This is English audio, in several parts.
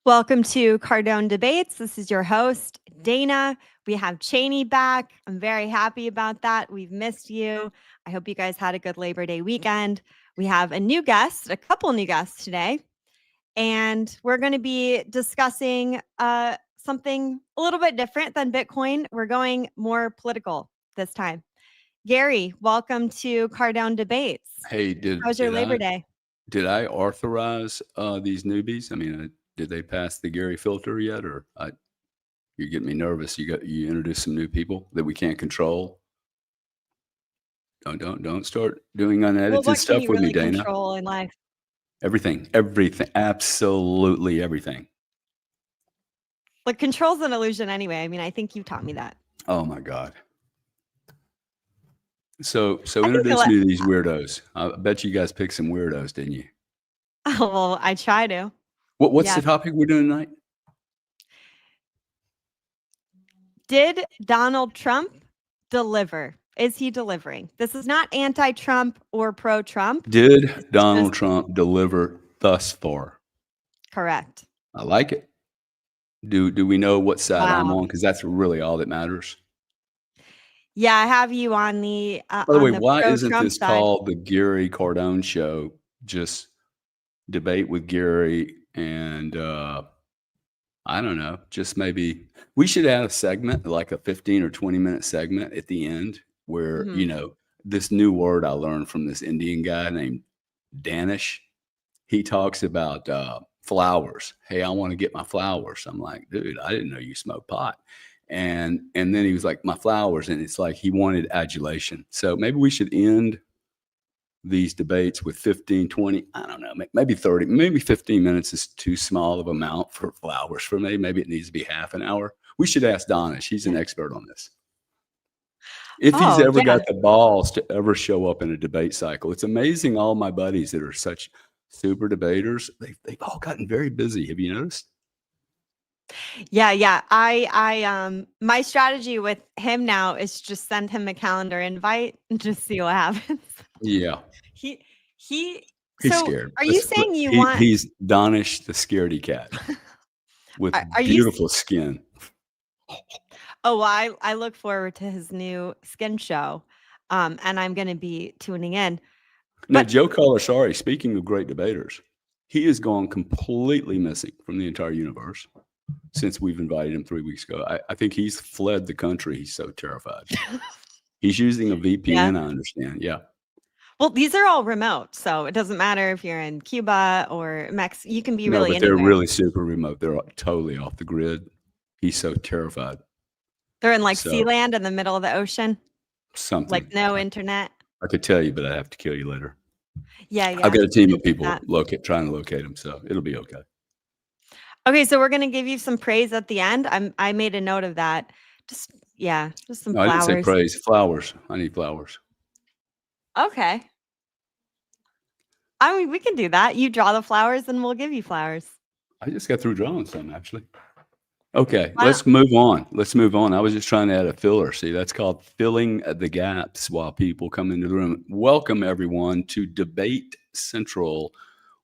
Welcome to Cardone Debates. This is your host, Dana. We have Cheney back. I'm very happy about that. We've missed you. I hope you guys had a good Labor Day weekend. We have a couple new guests today, and we're going to be discussing something a little bit different than Bitcoin. We're going more political this time. Gary, welcome to Cardone Debates. Hey, How's your Labor Day? did I authorize these newbies? I mean, did they pass the Gary filter yet, or you're getting me nervous? You introduced some new people that we can't control. Don't start doing Well, unedited what can stuff you with me, really Dana. control in life? Everything, absolutely everything. But control's an illusion anyway. I mean, I think you taught me that. Oh my God. So I think introduce me to these weirdos. I bet you guys picked some weirdos, didn't you? Oh, well, I try to. What's the topic we're doing tonight? Did Donald Trump deliver? Is he delivering? This is not anti-Trump or pro-Trump. Did Donald Trump deliver thus far? Correct. I like it. Do we know what side I'm Wow. on? Because that's really all that matters. Yeah, I have you on the By the way, why isn't pro-Trump this side. called the Gary Cardone Show? Just debate with Gary and I don't know, just maybe we should add a segment, like a 15 or 20-minute segment at the end where, you know, this new word I learned from this Indian guy named Danish. He talks about flowers. Hey, I want to get my flowers. I'm like, dude, I didn't know you smoke pot. And then he was like, my flowers. And it's like he wanted adulation. So maybe we should end these debates with 15, 20, I don't know, maybe 30, maybe 15 minutes is too small of amount for flowers for me. Maybe it needs to be half an hour. We should ask Donish. He's an expert on this. If he's ever got the balls to ever show up in a debate cycle. It's amazing all my buddies that are such super debaters, they've all gotten very busy. Have you noticed? Yeah. I my strategy with him now is just send him a calendar invite and just see what happens. Yeah. He's so scared. Are you saying you want? He's Donish the scaredy cat with beautiful skin. Oh, well, I look forward to his new skin show, and I'm going to be tuning in. Now, Joe Colasari, speaking of great debaters, he has gone completely missing from the entire universe since we've invited him 3 weeks ago. I think he's fled the country. He's so terrified. He's using a VPN, I understand. Yeah. Well, these are all remote, so it doesn't matter if you're in Cuba or Mexico. You can be really anywhere. They're really super remote. They're totally off the grid. He's so terrified. They're in Sealand in the middle of the ocean? Something. Like no internet? I could tell you, but I have to kill you later. Yeah. I've got a team of people trying to locate him, so it'll be okay. Okay, so we're going to give you some praise at the end. I made a note of that. Just some flowers. I didn't say praise. Flowers. I need flowers. Okay. I mean, we can do that. You draw the flowers and we'll give you flowers. I just got through drawing some, actually. Okay, let's move on. I was just trying to add a filler. See, that's called filling the gaps while people come into the room. Welcome, everyone, to Debate Central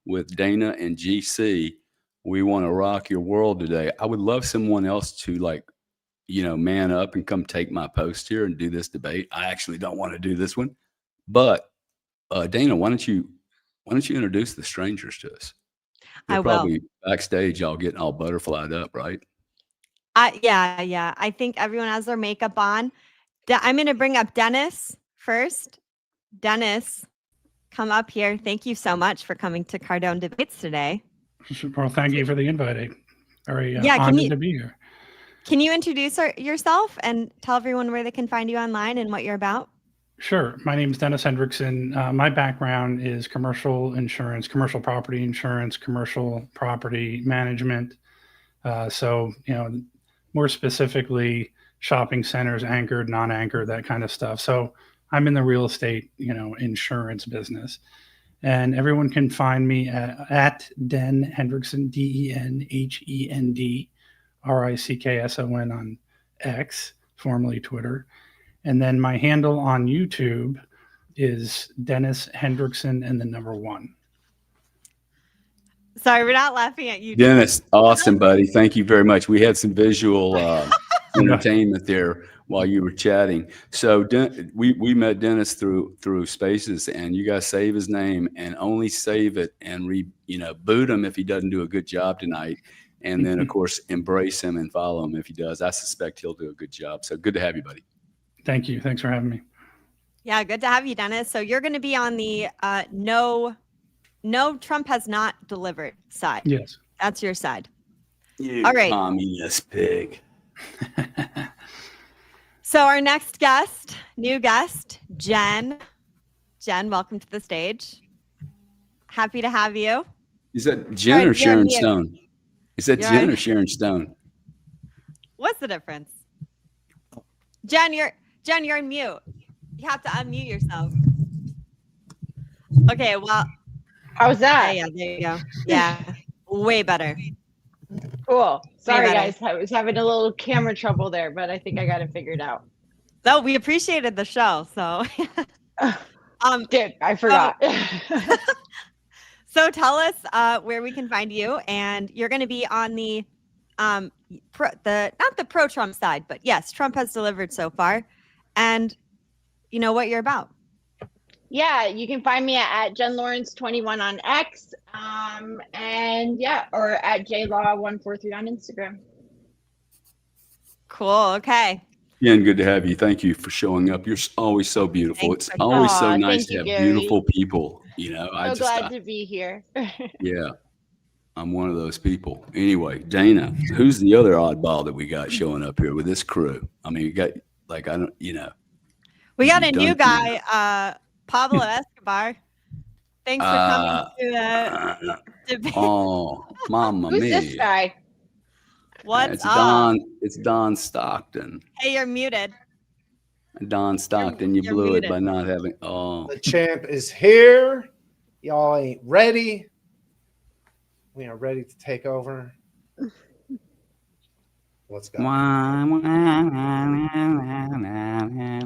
with Dana and GC. We want to rock your world today. I would love someone else to man up and come take my post here and do this debate. I actually don't want to do this one, but Dana, why don't you introduce the strangers to us? They're probably backstage, all getting all butterflied up, right? Yeah. I think everyone has their makeup on. I'm going to bring up Dennis first. Dennis, come up here. Thank you so much for coming to Cardone Debates today. Well, thank you for the invite. Very honored to be here. Can you introduce yourself and tell everyone where they can find you online and what you're about? Sure. My name is Dennis Hendrickson. My background is commercial insurance, commercial property insurance, commercial property management. So, more specifically, shopping centers, anchored, non-anchored, that kind of stuff. So I'm in the real estate, insurance business. And everyone can find me at Den Hendrickson, DenHendrickson on X, formerly Twitter. And then my handle on YouTube is Dennis Hendrickson and the number 1. Sorry, we're not laughing at you. Dennis, awesome, buddy. Thank you very much. We had some visual entertainment there while you were chatting. So we met Dennis through Spaces, and you guys save his name and only save it and boot him if he doesn't do a good job tonight. And then, of course, embrace him and follow him if he does. I suspect he'll do a good job. So good to have you, buddy. Thank you. Thanks for having me. Yeah, good to have you, Dennis. So you're going to be on the no, Trump has not delivered side. Yes. That's your side. You all right. communist pig. So our next guest, new guest, Jen. Jen, welcome to the stage. Happy to have you. Is that Jen or Sharon Stone? Is that You're Jen or Sharon Stone? What's the difference? Jen, you're on mute. You have to unmute yourself. Okay, well. How's that? Yeah, there you go. Yeah, way better. Cool. Sorry, guys. I was having a little camera trouble there, but I think I got it figured out. No, we appreciated the show. So, Dude, I forgot. So tell us where we can find you, and you're going to be on the not the pro-Trump side, but yes, Trump has delivered so far, and you know what you're about. Yeah, you can find me at Jen Lawrence 21 on X, and yeah, or at JLaw143 on Instagram. Cool. Okay. Jen, good to have you. Thank you for showing up. You're always so beautiful. Thanks. It's always so Aw, nice thank to you, have Gary. beautiful people. You know, So glad to be here. Yeah, I'm one of those people. Anyway, Dana, who's the other oddball that we got showing up here with this crew? I mean, you got we got a new guy, Pablo Escobar. Thanks for coming to the debate. Oh, mamma Who's mia. this guy? What's up? It's Don Stockton. Hey, you're muted. Don Stockton, you you're blew muted. it by not having. Oh, The champ is here. Y'all ain't ready. We are ready to take over. Let's go.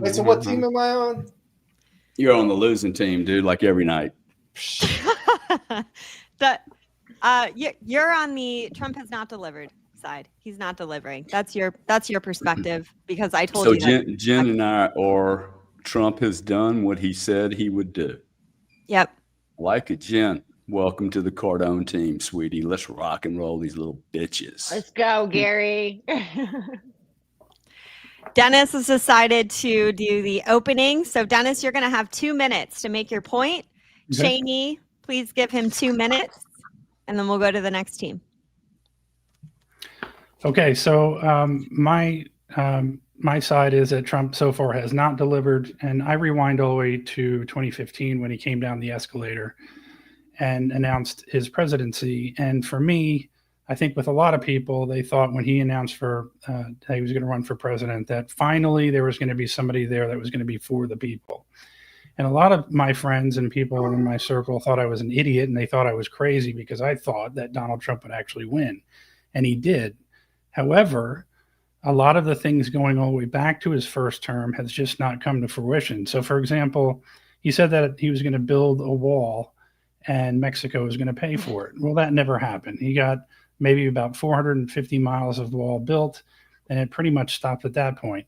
Wait, so what team am I on? You're on the losing team, dude. Like every night. You're on the Trump has not delivered side. He's not delivering. That's your perspective, because I told So you that. Jen and I are. Trump has done what he said he would do. Yep. Like it, Jen. Welcome to the Cardone team, sweetie. Let's rock and roll these little bitches. Let's go, Gary. Dennis has decided to do the opening. So Dennis, you're going to have 2 minutes to make your point. Okay. Cheney, please give him 2 minutes, and then we'll go to the next team. Okay, so my side is that Trump so far has not delivered, and I rewind all the way to 2015 when he came down the escalator and announced his presidency. And for me, I think with a lot of people, they thought when he announced that he was going to run for president, that finally there was going to be somebody there that was going to be for the people. And a lot of my friends and people in my circle thought I was an idiot, and they thought I was crazy because I thought that Donald Trump would actually win, and he did. However, a lot of the things going all the way back to his first term has just not come to fruition. So, for example, he said that he was going to build a wall and Mexico was going to pay for it. Well, that never happened. He got maybe about 450 miles of wall built, and it pretty much stopped at that point.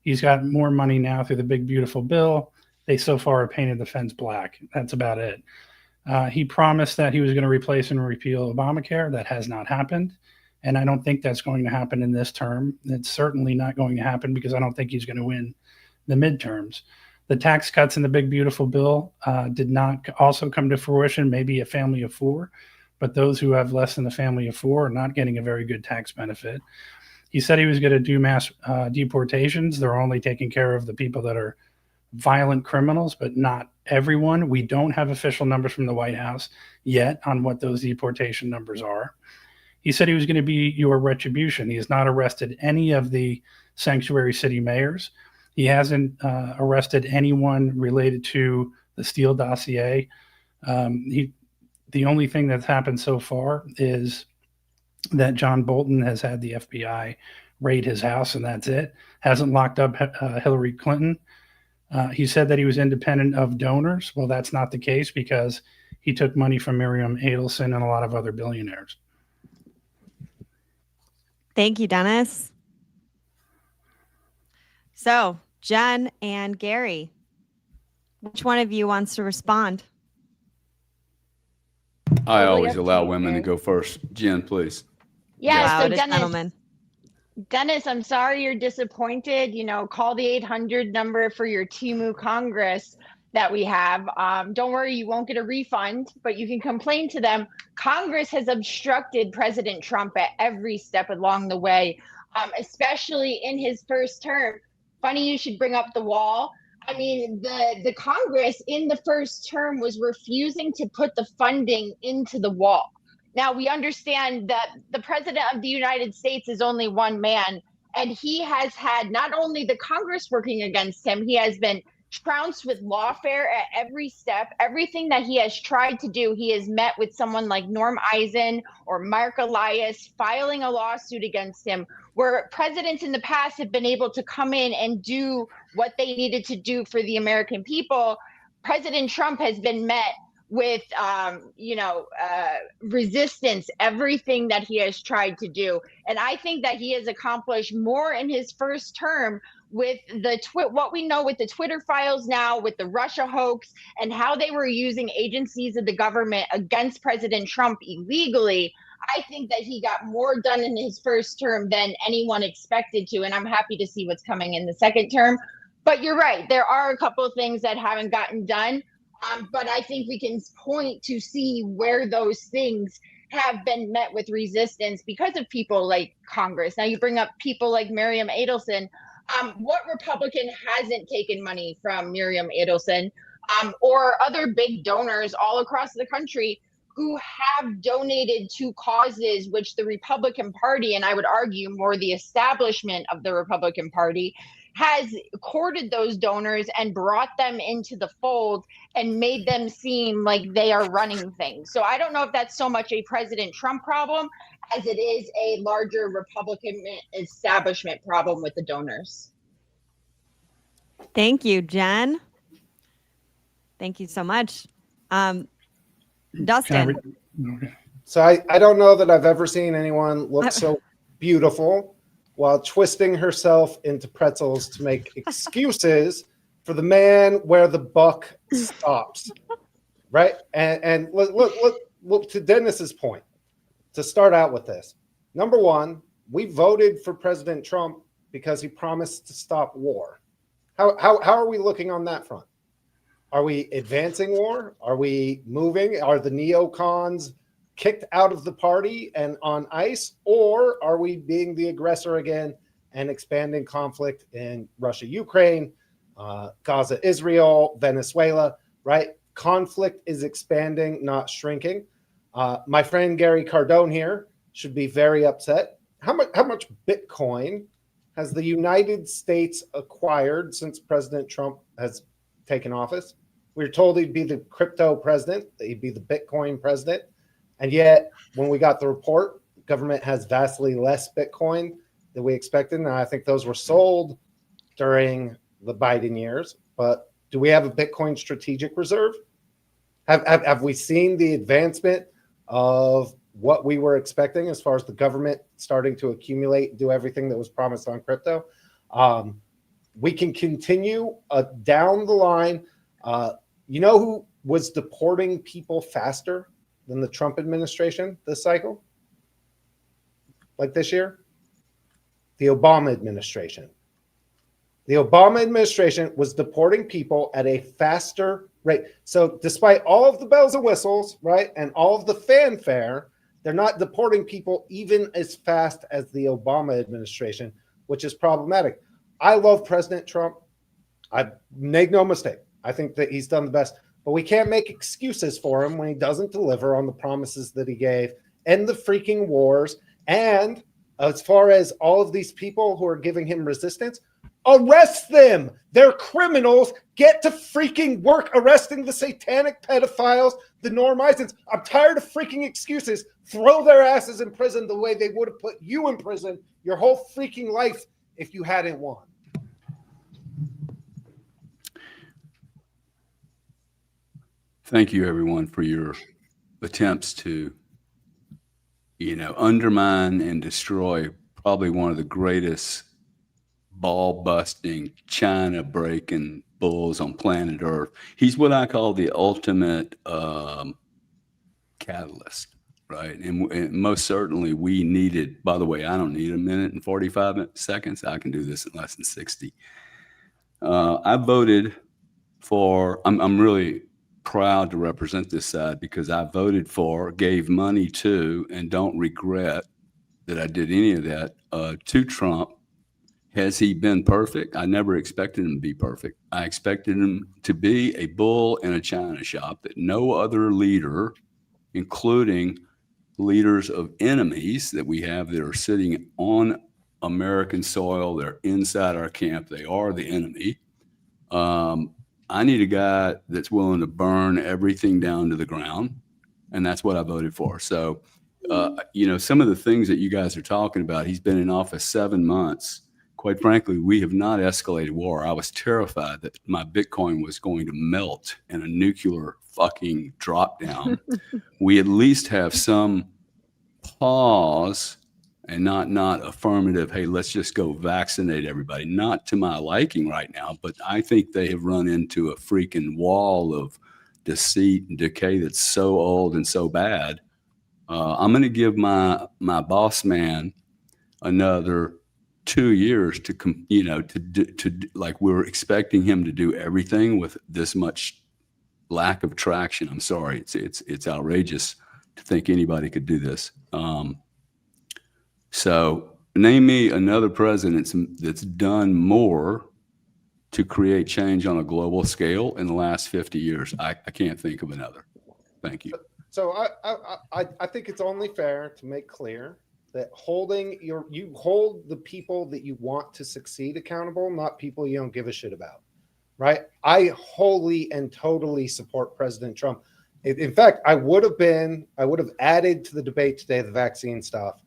He's got more money now through the big, beautiful bill. They so far have painted the fence black. That's about it. He promised that he was going to replace and repeal Obamacare. That has not happened. And I don't think that's going to happen in this term. It's certainly not going to happen because I don't think he's going to win the midterms. The tax cuts in the big, beautiful bill did not also come to fruition, maybe a family of four, but those who have less than a family of four are not getting a very good tax benefit. He said he was going to do mass deportations. They're only taking care of the people that are violent criminals, but not everyone. We don't have official numbers from the White House yet on what those deportation numbers are. He said he was going to be your retribution. He has not arrested any of the sanctuary city mayors. He hasn't arrested anyone related to the Steele dossier. The only thing that's happened so far is that John Bolton has had the FBI raid his house, and that's it. Hasn't locked up Hillary Clinton. He said that he was independent of donors. Well, that's not the case because he took money from Miriam Adelson and a lot of other billionaires. Thank you, Dennis. So, Jen and Gary, which one of you wants to respond? I Totally always up to allow you, women to Gary. go first. Jen, please. Yeah, Wow, so what a gentleman. Dennis, I'm sorry you're disappointed. Call the 800 number for your Timu Congress that we have. Don't worry, you won't get a refund, but you can complain to them. Congress has obstructed President Trump at every step along the way, especially in his first term. Funny you should bring up the wall. I mean, the Congress in the first term was refusing to put the funding into the wall. Now, we understand that the president of the United States is only one man, and he has had not only the Congress working against him, he has been trounced with lawfare at every step. Everything that he has tried to do, he has met with someone like Norm Eisen or Mark Elias filing a lawsuit against him, where presidents in the past have been able to come in and do what they needed to do for the American people. President Trump has been met with resistance, everything that he has tried to do. And I think that he has accomplished more in his first term with what we know with the Twitter files now, with the Russia hoax, and how they were using agencies of the government against President Trump illegally. I think that he got more done in his first term than anyone expected to, and I'm happy to see what's coming in the second term. But you're right, there are a couple of things that haven't gotten done. But I think we can point to see where those things have been met with resistance because of people like Congress. Now, you bring up people like Miriam Adelson. What Republican hasn't taken money from Miriam Adelson or other big donors all across the country who have donated to causes which the Republican Party, and I would argue more the establishment of the Republican Party, has courted those donors and brought them into the fold and made them seem like they are running things. So I don't know if that's so much a President Trump problem as it is a larger Republican establishment problem with the donors. Thank you, Jen. Thank you so much. Dustin. Okay. So I don't know that I've ever seen anyone look so beautiful while twisting herself into pretzels to make excuses for the man where the buck stops, right? And look to Dennis's point, to start out with this. Number one, we voted for President Trump because he promised to stop war. How are we looking on that front? Are we advancing war? Are we moving? Are the neocons kicked out of the party and on ice? Or are we being the aggressor again and expanding conflict in Russia, Ukraine, Gaza, Israel, Venezuela, right? Conflict is expanding, not shrinking. My friend Gary Cardone here should be very upset. How much Bitcoin has the United States acquired since President Trump has taken office? We were told he'd be the crypto president, that he'd be the Bitcoin president. And yet, when we got the report, the government has vastly less Bitcoin than we expected. And I think those were sold during the Biden years. But do we have a Bitcoin strategic reserve? Have we seen the advancement of what we were expecting as far as the government starting to accumulate and do everything that was promised on crypto? We can continue down the line. You know who was deporting people faster than the Trump administration this cycle? Like this year? The Obama administration. The Obama administration was deporting people at a faster rate. So despite all of the bells and whistles, right, and all of the fanfare, they're not deporting people even as fast as the Obama administration, which is problematic. I love President Trump. I make no mistake. I think that he's done the best, but we can't make excuses for him when he doesn't deliver on the promises that he gave, end the freaking wars. And as far as all of these people who are giving him resistance, arrest them. They're criminals. Get to freaking work arresting the satanic pedophiles, the Norm Eisens. I'm tired of freaking excuses. Throw their asses in prison the way they would have put you in prison your whole freaking life if you hadn't won. Thank you, everyone, for your attempts to, undermine and destroy probably one of the greatest ball-busting, China-breaking bulls on planet Earth. He's what I call the ultimate catalyst, right? And most certainly we needed, by the way, I don't need a minute and 45 seconds. I can do this in less than 60. I voted for, I'm really proud to represent this side because I voted for, gave money to, and don't regret that I did any of that, to Trump. Has he been perfect? I never expected him to be perfect. I expected him to be a bull in a china shop that no other leader, including leaders of enemies that we have that are sitting on American soil, they're inside our camp, they are the enemy. I need a guy that's willing to burn everything down to the ground, and that's what I voted for. So, some of the things that you guys are talking about, he's been in office 7 months. Quite frankly, we have not escalated war. I was terrified that my Bitcoin was going to melt in a nuclear fucking drop down. We at least have some pause and not affirmative, hey, let's just go vaccinate everybody. Not to my liking right now, but I think they have run into a freaking wall of deceit and decay that's so old and so bad. I'm going to give my boss man another 2 years to like we're expecting him to do everything with this much lack of traction. I'm sorry, it's outrageous to think anybody could do this. So name me another president that's done more to create change on a global scale in the last 50 years. I can't think of another. Thank you. So I think it's only fair to make clear that you hold the people that you want to succeed accountable, not people you don't give a shit about, right? I wholly and totally support President Trump. In fact, I would have added to the debate today the vaccine stuff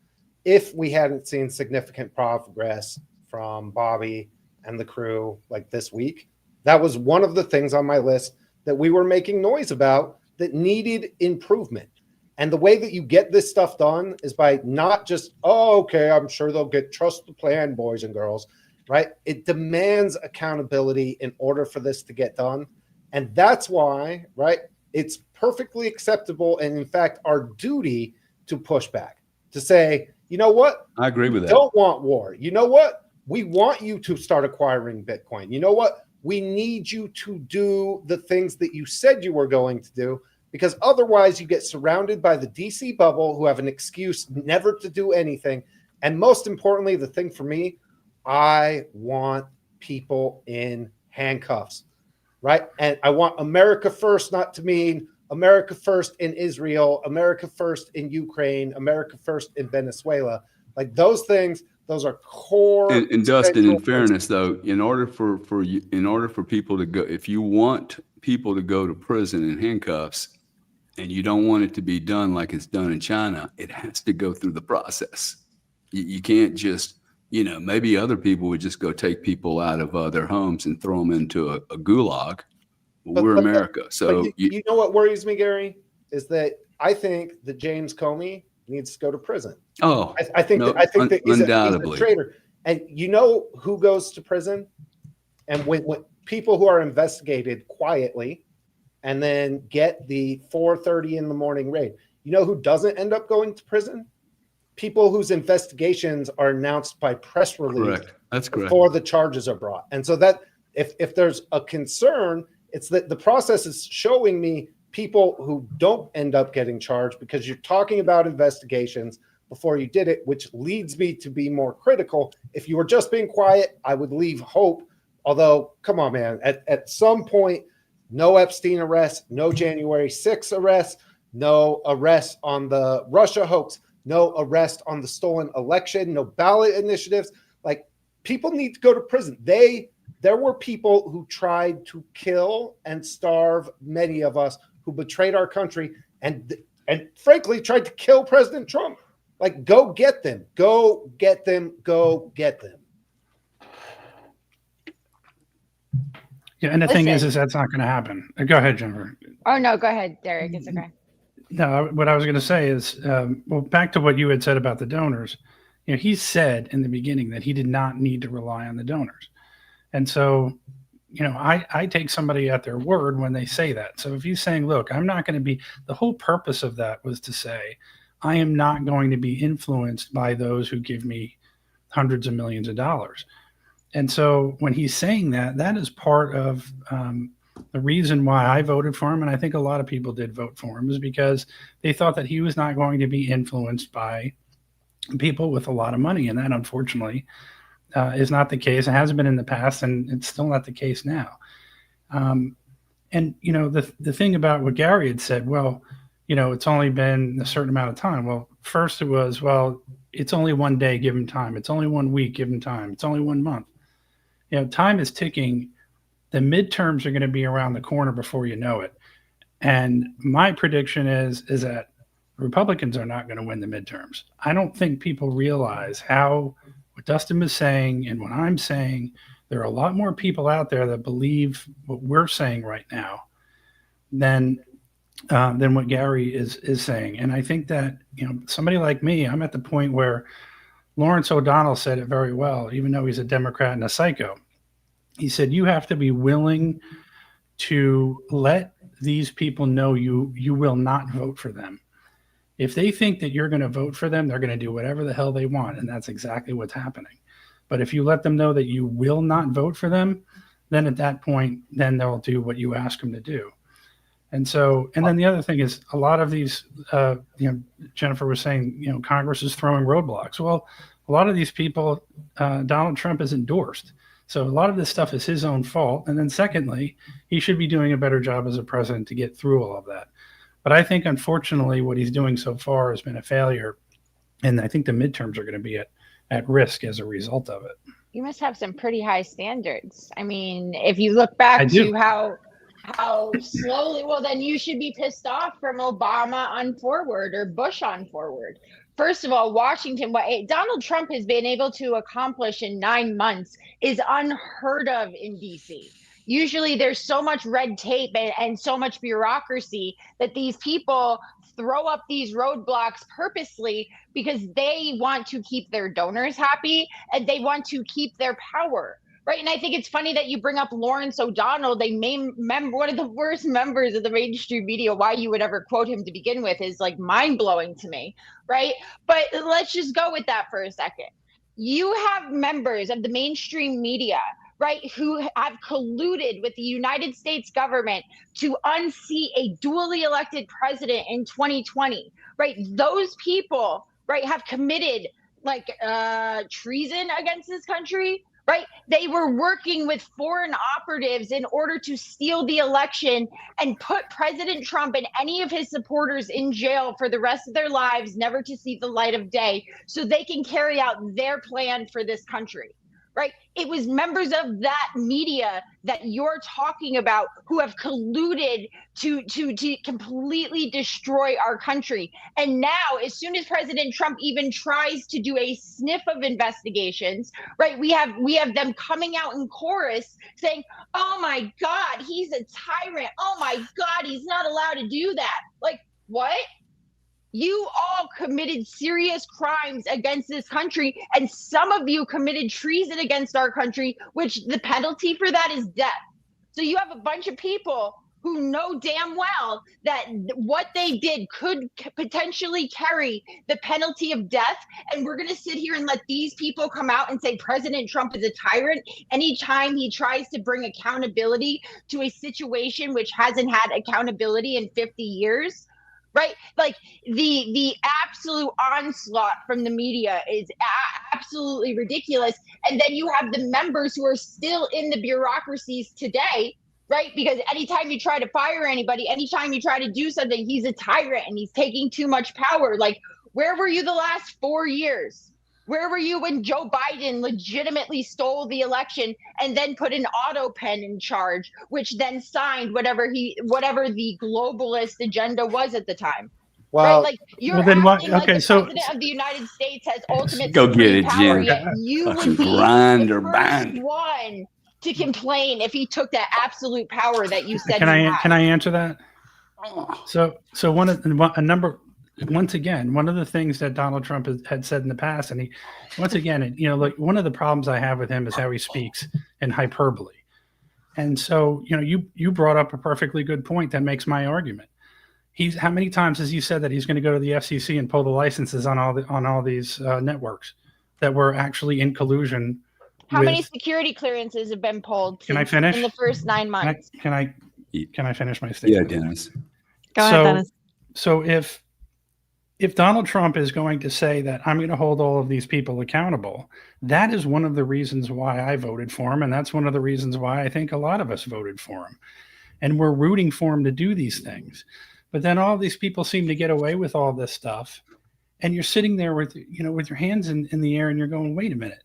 if we hadn't seen significant progress from Bobby and the crew like this week. That was one of the things on my list that we were making noise about that needed improvement. And the way that you get this stuff done is by not just, oh, okay, I'm sure they'll trust the plan, boys and girls, right? It demands accountability in order for this to get done. And that's why, right, it's perfectly acceptable and, in fact, our duty to push back, to say, you know what? I agree with that. We don't want war. You know what? We want you to start acquiring Bitcoin. You know what? We need you to do the things that you said you were going to do, because otherwise you get surrounded by the DC bubble who have an excuse never to do anything. And most importantly, the thing for me, I want people in handcuffs, right? And I want America first not to mean America first in Israel, America first in Ukraine, America first in Venezuela. Like those things, those are core. And Dustin, in fairness, though, in order for people to go, if you want people to go to prison in handcuffs, and you don't want it to be done like it's done in China, it has to go through the process. You can't just, maybe other people would just go take people out of their homes and throw them into a gulag. We're America. So you know what worries me, Gary, is that I think that James Comey needs to go to prison. Oh, I think that he's undoubtedly a traitor. And you know who goes to prison? And when people who are investigated quietly and then get the 4:30 in the morning raid, you know who doesn't end up going to prison? People whose investigations are announced by press release. Correct. That's correct. Before the charges are brought. And so that if there's a concern, it's that the process is showing me people who don't end up getting charged because you're talking about investigations before you did it, which leads me to be more critical. If you were just being quiet, I would leave hope. Although, come on, man, at some point, no Epstein arrest, no January 6th arrest, no arrest on the Russia hoax, no arrest on the stolen election, no ballot initiatives. Like, people need to go to prison. There were people who tried to kill and starve many of us, who betrayed our country and frankly tried to kill President Trump. Like, go get them. Go get them. Go get them. Yeah, and the thing Listen. is that's not going to happen. Go ahead, Jennifer. Oh no, go ahead, Derek. It's okay. No, what I was going to say is, well, back to what you had said about the donors. He said in the beginning that he did not need to rely on the donors, and so, I take somebody at their word when they say that. So if he's saying, "Look, I'm not going to be," the whole purpose of that was to say, I am not going to be influenced by those who give me hundreds of millions of dollars. And so when he's saying that, that is part of the reason why I voted for him. And I think a lot of people did vote for him, is because they thought that he was not going to be influenced by people with a lot of money. And that, unfortunately, is not the case. It hasn't been in the past, and it's still not the case now. And, the thing about what Gary had said, well, it's only been a certain amount of time. Well, first it was, well, it's only one day, give him time. It's only 1 week, give him time. It's only 1 month. Time is ticking. The midterms are going to be around the corner before you know it. And my prediction is that Republicans are not going to win the midterms. I don't think people realize how what Dustin was saying and what I'm saying. There are a lot more people out there that believe what we're saying right now than what Gary is saying. And I think that, somebody like me, I'm at the point where Lawrence O'Donnell said it very well, even though he's a Democrat and a psycho. He said, you have to be willing to let these people know you will not vote for them. If they think that you're going to vote for them, they're going to do whatever the hell they want. And that's exactly what's happening. But if you let them know that you will not vote for them, then at that point, then they'll do what you ask them to do. And so, and then the other thing is, a lot of these, Jennifer was saying, Congress is throwing roadblocks. Well, a lot of these people, Donald Trump has endorsed. So a lot of this stuff is his own fault. And then secondly, he should be doing a better job as a president to get through all of that. But I think, unfortunately, what he's doing so far has been a failure. And I think the midterms are going to be at risk as a result of it. You must have some pretty high standards. I mean, if you look back to how slowly, well, then you should be pissed off from Obama on forward or Bush on forward. First of all, Washington, what Donald Trump has been able to accomplish in 9 months is unheard of in DC. Usually there's so much red tape and so much bureaucracy that these people throw up these roadblocks purposely because they want to keep their donors happy and they want to keep their power. Right. And I think it's funny that you bring up Lawrence O'Donnell. They one of the worst members of the mainstream media. Why you would ever quote him to begin with is like mind blowing to me. Right. But let's just go with that for a second. You have members of the mainstream media, right, who have colluded with the United States government to unseat a duly elected president in 2020. Right. Those people, right, have committed treason against this country. Right. They were working with foreign operatives in order to steal the election and put President Trump and any of his supporters in jail for the rest of their lives, never to see the light of day, so they can carry out their plan for this country. Right. It was members of that media that you're talking about who have colluded to completely destroy our country. And now, as soon as President Trump even tries to do a sniff of investigations, right, we have them coming out in chorus saying, oh, my God, he's a tyrant. Oh, my God, he's not allowed to do that. Like, what? You all committed serious crimes against this country, and some of you committed treason against our country, which the penalty for that is death. So you have a bunch of people who know damn well that what they did could potentially carry the penalty of death. And we're going to sit here and let these people come out and say President Trump is a tyrant anytime he tries to bring accountability to a situation which hasn't had accountability in 50 years. Right? Like the absolute onslaught from the media is absolutely ridiculous. And then you have the members who are still in the bureaucracies today, right? Because anytime you try to fire anybody, anytime you try to do something, he's a tyrant and he's taking too much power. Like, where were you the last 4 years? Where were you when Joe Biden legitimately stole the election and then put an auto pen in charge, which then signed whatever the globalist agenda was at the time? Well, right? Like you're well, then what? acting like Okay, the so president of the United States has ultimate Go get it, power, Jen. yet you would Fucking be grind the or first bind. one to complain if he took that absolute power that you said Can he I had. can I answer that? Oh, So once again, one of the things that Donald Trump had said in the past, and like one of the problems I have with him is how he speaks in hyperbole. And so, you brought up a perfectly good point that makes my argument. How many times has he said that he's going to go to the FCC and pull the licenses on all these networks that were actually in collusion? How many security clearances have been pulled? Can I finish? In the first 9 months? Can I finish my yeah, statement? Dennis. Go ahead, Dennis. So if Donald Trump is going to say that I'm going to hold all of these people accountable, that is one of the reasons why I voted for him. And that's one of the reasons why I think a lot of us voted for him. And we're rooting for him to do these things. But then all these people seem to get away with all this stuff. And you're sitting there with your hands in the air and you're going, wait a minute.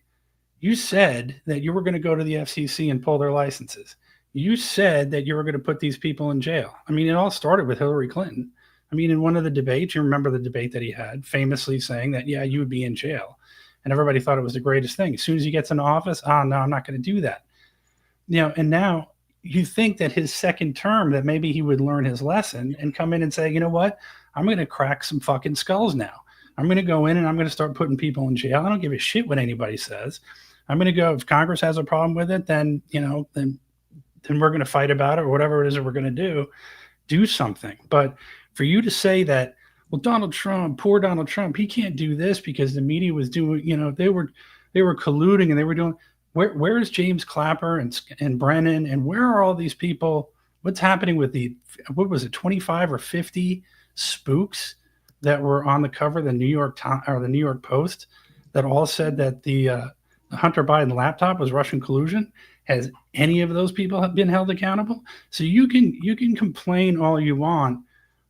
You said that you were going to go to the FCC and pull their licenses. You said that you were going to put these people in jail. I mean, it all started with Hillary Clinton. I mean, in one of the debates, you remember the debate that he had, famously saying that, yeah, you would be in jail. And everybody thought it was the greatest thing. As soon as he gets into office, no, I'm not going to do that. And now you think that his second term, that maybe he would learn his lesson and come in and say, you know what? I'm going to crack some fucking skulls now. I'm going to go in and I'm going to start putting people in jail. I don't give a shit what anybody says. I'm going to go, if Congress has a problem with it, then we're going to fight about it, or whatever it is that we're going to do something. But for you to say that, well, Donald Trump, poor Donald Trump, he can't do this because the media was doing, they were colluding and they were doing, where is James Clapper and Brennan, and where are all these people? What's happening with 25 or 50 spooks that were on the cover of the New York Times or the New York Post that all said that the Hunter Biden laptop was Russian collusion? Has any of those people have been held accountable? So you can complain all you want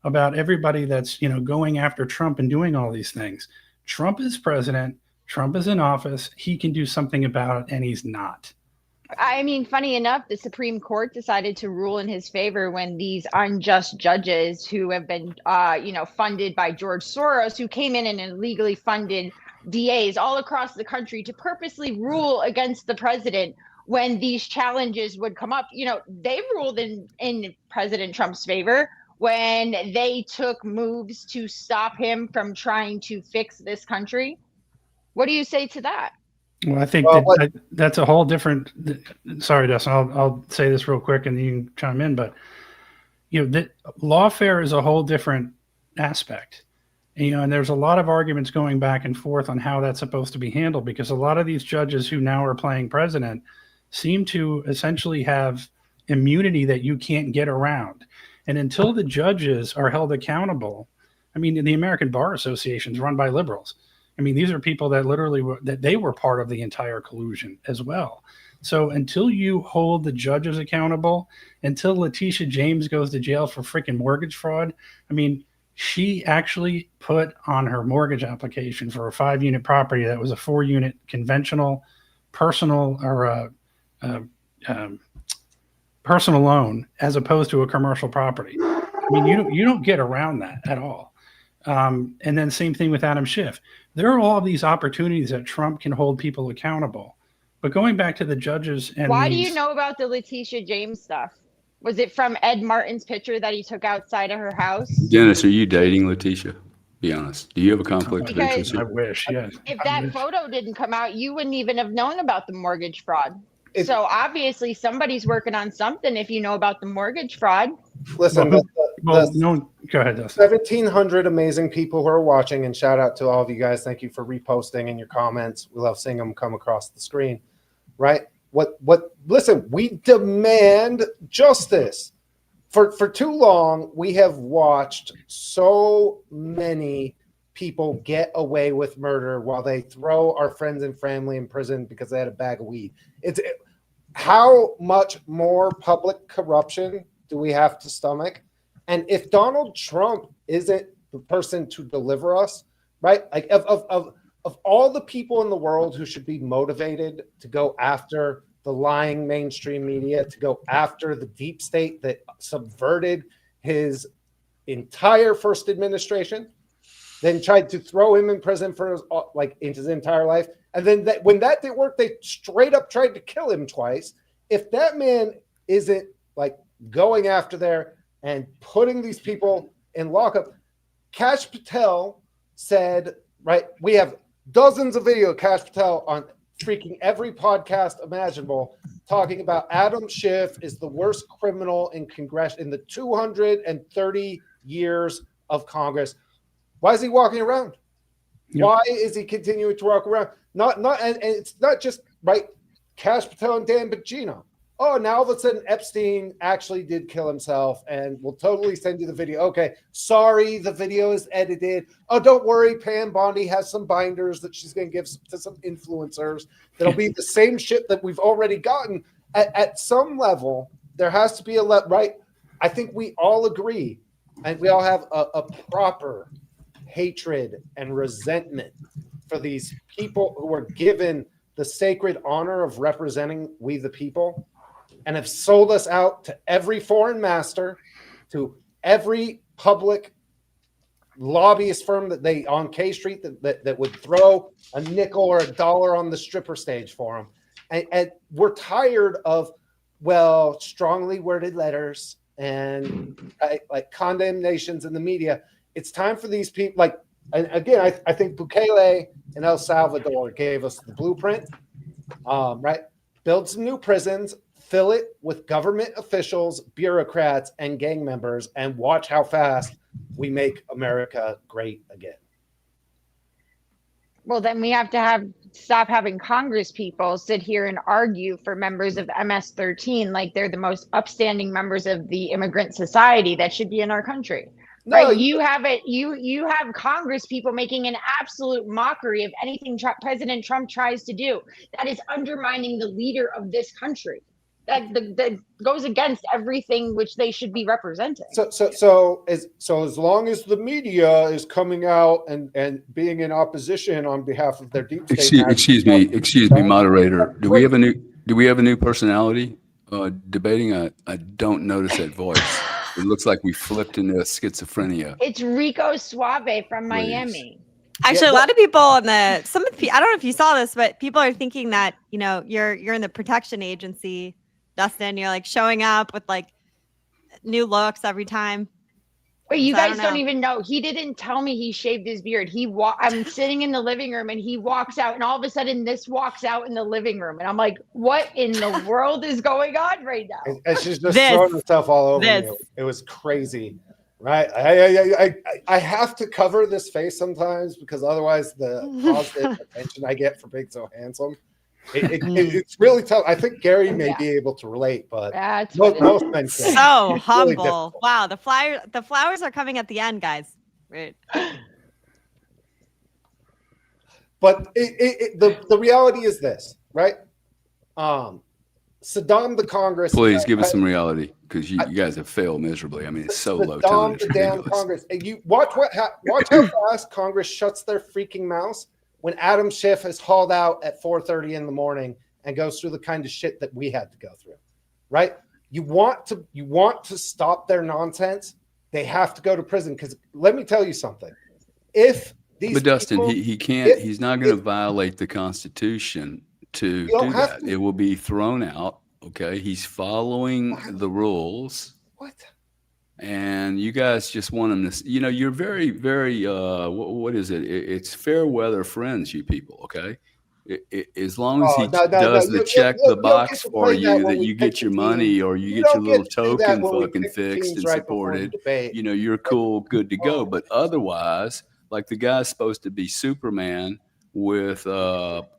about everybody that's going after Trump and doing all these things. Trump is president. Trump is in office. He can do something about it, and he's not. I mean, funny enough, the Supreme Court decided to rule in his favor when these unjust judges who have been, funded by George Soros, who came in and illegally funded DAs all across the country to purposely rule against the president when these challenges would come up. They ruled in President Trump's favor when they took moves to stop him from trying to fix this country. What do you say to that? Well, I think that's a whole different. Sorry, Dustin. I'll say this real quick, and you can chime in. But lawfare is a whole different aspect. And there's a lot of arguments going back and forth on how that's supposed to be handled, because a lot of these judges who now are playing president seem to essentially have immunity that you can't get around. And until the judges are held accountable, I mean, the American Bar Association is run by liberals. I mean, these are people that literally they were part of the entire collusion as well. So until you hold the judges accountable, until Letitia James goes to jail for freaking mortgage fraud, I mean, she actually put on her mortgage application for a 5-unit property that was a 4-unit conventional personal or personal loan as opposed to a commercial property. I mean, you don't get around that at all. And then same thing with Adam Schiff. There are all these opportunities that Trump can hold people accountable. But going back to the judges and why do you know about the Letitia James stuff? Was it from Ed Martin's picture that he took outside of her house? Dennis, are you dating Letitia? Be honest. Do you have a conflict of interest? I wish, yes. If that photo didn't come out, you wouldn't even have known about the mortgage fraud. So obviously somebody's working on something if you know about the mortgage fraud. Listen, go ahead, Dustin. 1,700 amazing people who are watching, and shout out to all of you guys. Thank you for reposting and your comments. We love seeing them come across the screen, right? Listen, we demand justice. For too long, we have watched so many people get away with murder while they throw our friends and family in prison because they had a bag of weed. How much more public corruption do we have to stomach? And if Donald Trump isn't the person to deliver us, right? Like of all the people in the world who should be motivated to go after the lying mainstream media, to go after the deep state that subverted his entire first administration, then tried to throw him in prison for his entire life. And then when that didn't work, they straight up tried to kill him twice. if that man isn't like going after there and putting these people in lockup, Kash Patel said, right, we have dozens of video of Kash Patel on freaking every podcast imaginable talking about Adam Schiff is the worst criminal in Congress in the 230 years of Congress. Why is he walking around? Yep. Why is he continuing to walk around? And it's not just right. Kash Patel and Dan Bongino. Oh, now all of a sudden Epstein actually did kill himself, and we'll totally send you the video. Okay, sorry, the video is edited. Oh, don't worry, Pam Bondi has some binders that she's going to give to some influencers. That'll be the same shit that we've already gotten. At some level, there has to be a right. I think we all agree, and we all have a proper hatred and resentment for these people who are given the sacred honor of representing we the people, and have sold us out to every foreign master, to every public lobbyist firm that they on K Street that would throw a nickel or a dollar on the stripper stage for them. And we're tired of, well, strongly worded letters and like condemnations in the media. It's time for these people, like, and again, I think Bukele in El Salvador gave us the blueprint, right? Build some new prisons, fill it with government officials, bureaucrats, and gang members, and watch how fast we make America great again. Well, then we have to stop having Congress people sit here and argue for members of MS-13 like they're the most upstanding members of the immigrant society that should be in our country. No, right? You have Congress people making an absolute mockery of anything President Trump tries to do. That is undermining the leader of this country. That goes against everything which they should be representing. So as long as the media is coming out and being in opposition on behalf of their deep state. Excuse me, moderator. Do we have a new personality debating? I don't notice that voice. It looks like we flipped into schizophrenia. It's Rico Suave from Miami. Actually, a lot of people I don't know if you saw this, but people are thinking that, you're in the protection agency, Dustin. You're like showing up with like new looks every time. Wait, you guys don't even know. He didn't tell me he shaved his beard. I'm sitting in the living room and he walks out, and all of a sudden this walks out in the living room. And I'm like, what in the world is going on right now? And she's just throwing herself all over me. It was crazy. Right. I have to cover this face sometimes because otherwise the positive attention I get for being so handsome. It's really tough. I think Gary may be able to relate, but most men can't. So humble. Really wow, the flowers are coming at the end, guys. Right. But the reality is this, right? Saddam the Congress. Please give us some reality, because you guys have failed miserably. I mean, it's so low tone. The damn Congress. And you watch how fast Congress shuts their freaking mouths when Adam Schiff is hauled out at 4:30 in the morning and goes through the kind of shit that we had to go through, right? You want to stop their nonsense, they have to go to prison. Because let me tell you something. But Dustin, he can't. He's not going to violate the Constitution to do that. It will be thrown out. Okay, he's following the rules. What? And you guys just want him to, you're very, very, what is it? It's fair weather friends, you people, okay? As long as he does check the box for you that you get your money or you get your little token fucking fixed and supported, you're cool, good to go. But otherwise, like the guy's supposed to be Superman with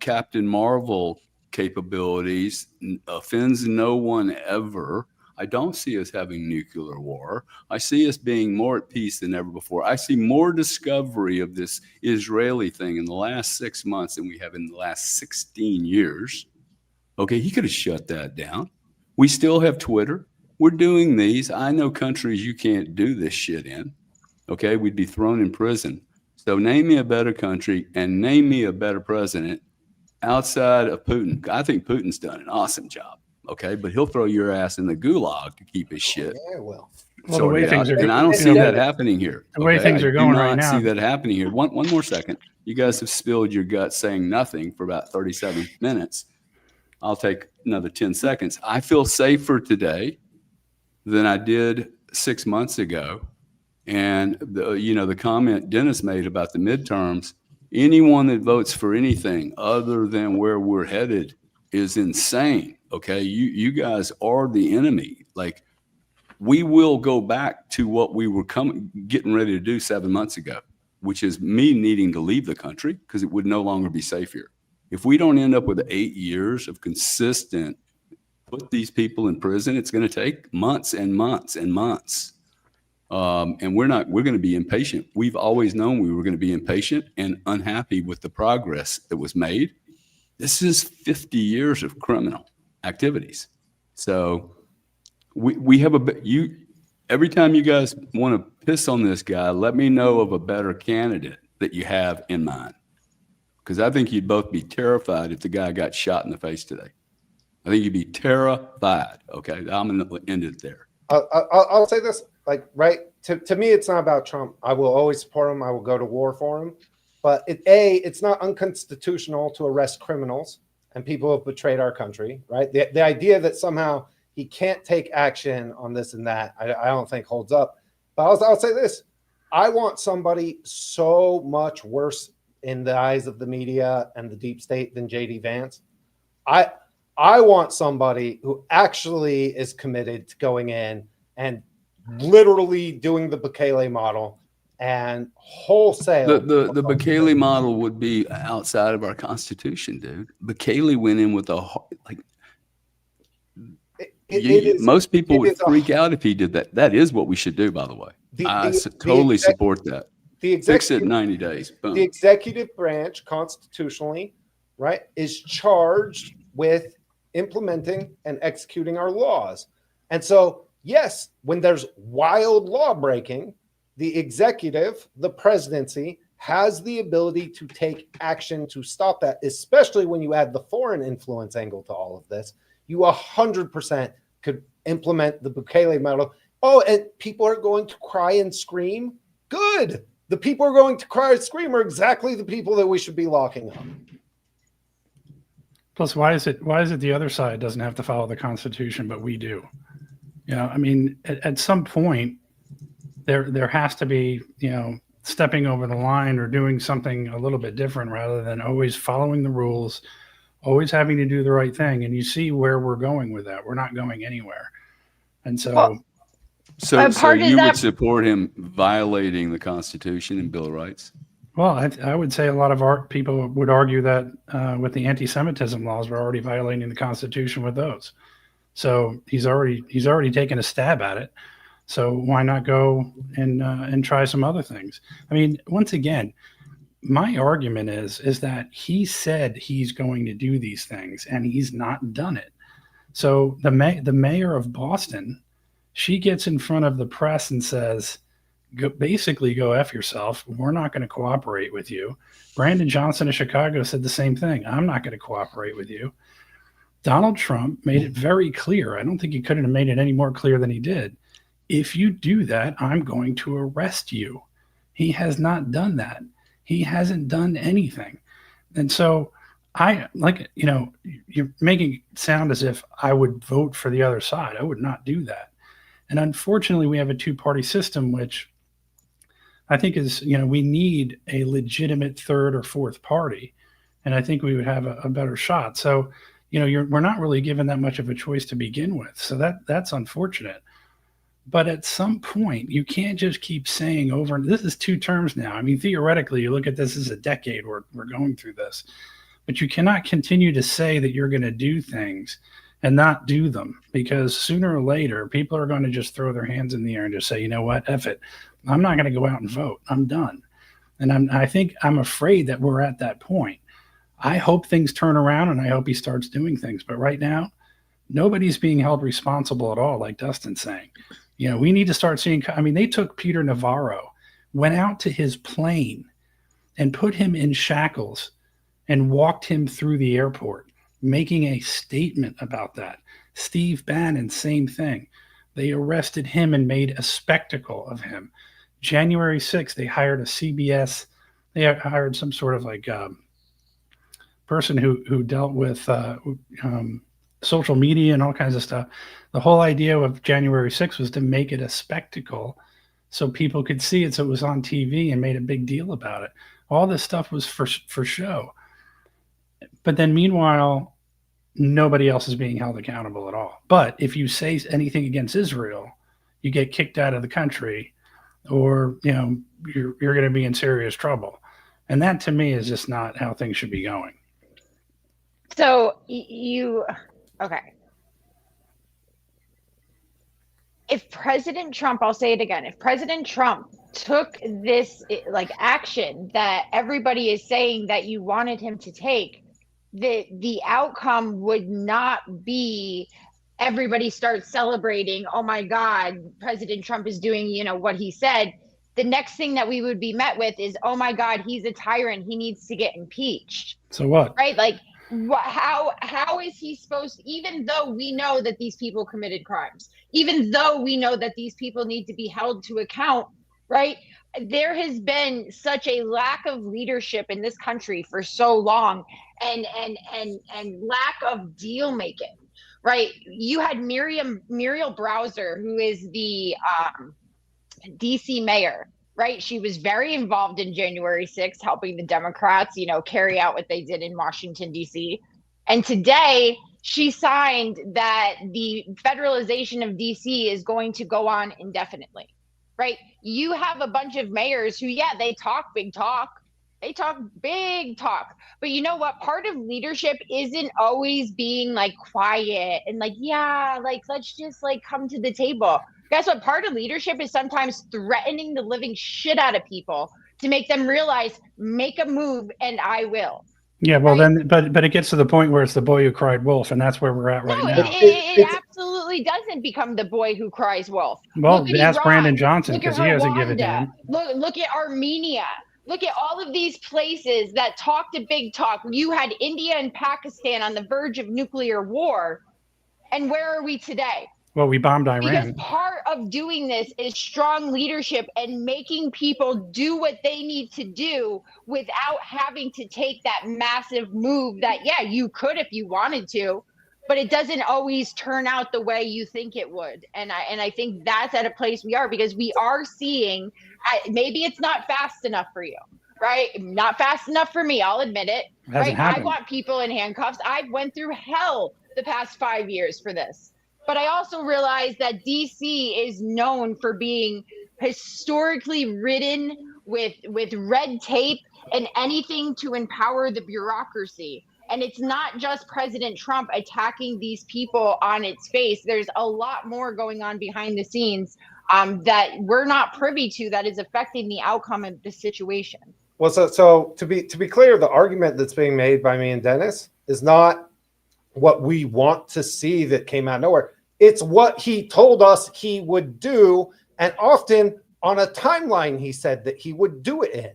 Captain Marvel capabilities, offends no one ever. I don't see us having nuclear war. I see us being more at peace than ever before. I see more discovery of this Israeli thing in the last 6 months than we have in the last 16 years. Okay, he could have shut that down. We still have Twitter. We're doing these. I know countries you can't do this shit in. Okay, we'd be thrown in prison. So name me a better country and name me a better president outside of Putin. I think Putin's done an awesome job. Okay, but he'll throw your ass in the gulag to keep his shit. Yeah, well, the way things are, and I don't see that happening here. The way things are going right now. I do not see that happening here. One more second. You guys have spilled your guts saying nothing for about 37 minutes. I'll take another 10 seconds. I feel safer today than I did 6 months ago. And the comment Dennis made about the midterms, anyone that votes for anything other than where we're headed is insane. Okay. You guys are the enemy. Like, we will go back to what we were getting ready to do 7 months ago, which is me needing to leave the country because it would no longer be safe here. If we don't end up with 8 years of consistent, put these people in prison, it's going to take months and months and months. And we're going to be impatient. We've always known we were going to be impatient and unhappy with the progress that was made. This is 50 years of criminal activities. So we have every time you guys want to piss on this guy, let me know of a better candidate that you have in mind. Because I think you'd both be terrified if the guy got shot in the face today. I think you'd be terrified. Okay, I'm going to end it there. I'll say this, like, right, to me, it's not about Trump. I will always support him. I will go to war for him. But it's not unconstitutional to arrest criminals and people who have betrayed our country, right? The idea that somehow he can't take action on this and that, I don't think holds up. But I'll say this. I want somebody so much worse in the eyes of the media and the deep state than JD Vance. I want somebody who actually is committed to going in and literally doing the Bukele model and wholesale. The Bukele model would be outside of our Constitution, dude. Bukele went in with most people would freak out if he did that. That is what we should do, by the way. I totally support that. Fix it in 90 days. Boom. The executive branch constitutionally, right, is charged with implementing and executing our laws. And so, yes, when there's wild law breaking, the executive, the presidency, has the ability to take action to stop that, especially when you add the foreign influence angle to all of this. You 100% could implement the Bukele model. Oh, and people are going to cry and scream? Good. The people who are going to cry and scream are exactly the people that we should be locking up. Plus, why is it the other side doesn't have to follow the Constitution, but we do? I mean, at some point, there has to be, stepping over the line or doing something a little bit different rather than always following the rules, always having to do the right thing. And you see where we're going with that. We're not going anywhere. And so... So you would support him violating the Constitution and Bill of Rights? Well, I would say a lot of our people would argue that with the anti-Semitism laws, we're already violating the Constitution with those. So he's already taken a stab at it. So why not go and try some other things? I mean, once again, my argument is that he said he's going to do these things and he's not done it. So the mayor of Boston, she gets in front of the press and says, basically go F yourself. We're not going to cooperate with you. Brandon Johnson of Chicago said the same thing. I'm not going to cooperate with you. Donald Trump made it very clear. I don't think he couldn't have made it any more clear than he did. If you do that, I'm going to arrest you. He has not done that. He hasn't done anything. And so you're making it sound as if I would vote for the other side. I would not do that. And unfortunately, we have a two-party system, which I think is, we need a legitimate third or fourth party. And I think we would have a better shot. So, we're not really given that much of a choice to begin with. So that's unfortunate. But at some point, you can't just keep saying over, and this is 2 terms now. I mean, theoretically, you look at this as a decade we're going through this. But you cannot continue to say that you're going to do things and not do them, because sooner or later, people are going to just throw their hands in the air and just say, you know what, F it. I'm not going to go out and vote. I'm done. And I'm afraid that we're at that point. I hope things turn around and I hope he starts doing things. But right now, nobody's being held responsible at all, like Dustin's saying. We need to start seeing, they took Peter Navarro, went out to his plane and put him in shackles and walked him through the airport, making a statement about that. Steve Bannon, same thing. They arrested him and made a spectacle of him. January 6th, they hired a CBS. They hired some sort of person who dealt with social media and all kinds of stuff, the whole idea of January 6th was to make it a spectacle so people could see it. So it was on TV and made a big deal about it. All this stuff was for show. But then meanwhile, nobody else is being held accountable at all. But if you say anything against Israel, you get kicked out of the country, or you're going to be in serious trouble. And that to me is just not how things should be going. So okay. If President Trump, I'll say it again, if President Trump took this action that everybody is saying that you wanted him to take, the outcome would not be everybody starts celebrating, oh my God, President Trump is doing, what he said. The next thing that we would be met with is, oh my God, he's a tyrant. He needs to get impeached. So what? Right? How is he supposed to, even though we know that these people committed crimes, even though we know that these people need to be held to account, right? There has been such a lack of leadership in this country for so long, and lack of deal making, right? You had Muriel Browser, who is the DC mayor, right? She was very involved in January 6th, helping the Democrats, carry out what they did in Washington, D.C. And today she signed that the federalization of DC is going to go on indefinitely, right? You have a bunch of mayors who, they talk big talk. They talk big talk. But you know what? Part of leadership isn't always being quiet and let's just come to the table. Guess what? Part of leadership is sometimes threatening the living shit out of people to make them realize, make a move and I will. Yeah, well, right? But it gets to the point where it's the boy who cried wolf, and that's where we're at right now. It absolutely doesn't become the boy who cries wolf. Well, ask Brandon Johnson, because he hasn't given a damn. Look at Armenia. Look at all of these places that talked a big talk. You had India and Pakistan on the verge of nuclear war. And where are we today? Well, we bombed Iran. Because part of doing this is strong leadership and making people do what they need to do without having to take that massive move that, you could if you wanted to, but it doesn't always turn out the way you think it would. And I think that's at a place we are, because we are seeing, maybe it's not fast enough for you, right? Not fast enough for me. I'll admit it. Right? I want people in handcuffs. I went through hell the past 5 years for this. But I also realize that DC is known for being historically ridden with red tape and anything to empower the bureaucracy. And it's not just President Trump attacking these people on its face. There's a lot more going on behind the scenes that we're not privy to that is affecting the outcome of the situation. Well, so to be clear, the argument that's being made by me and Dennis is not what we want to see that came out of nowhere. It's what he told us he would do, and often on a timeline he said that he would do it in,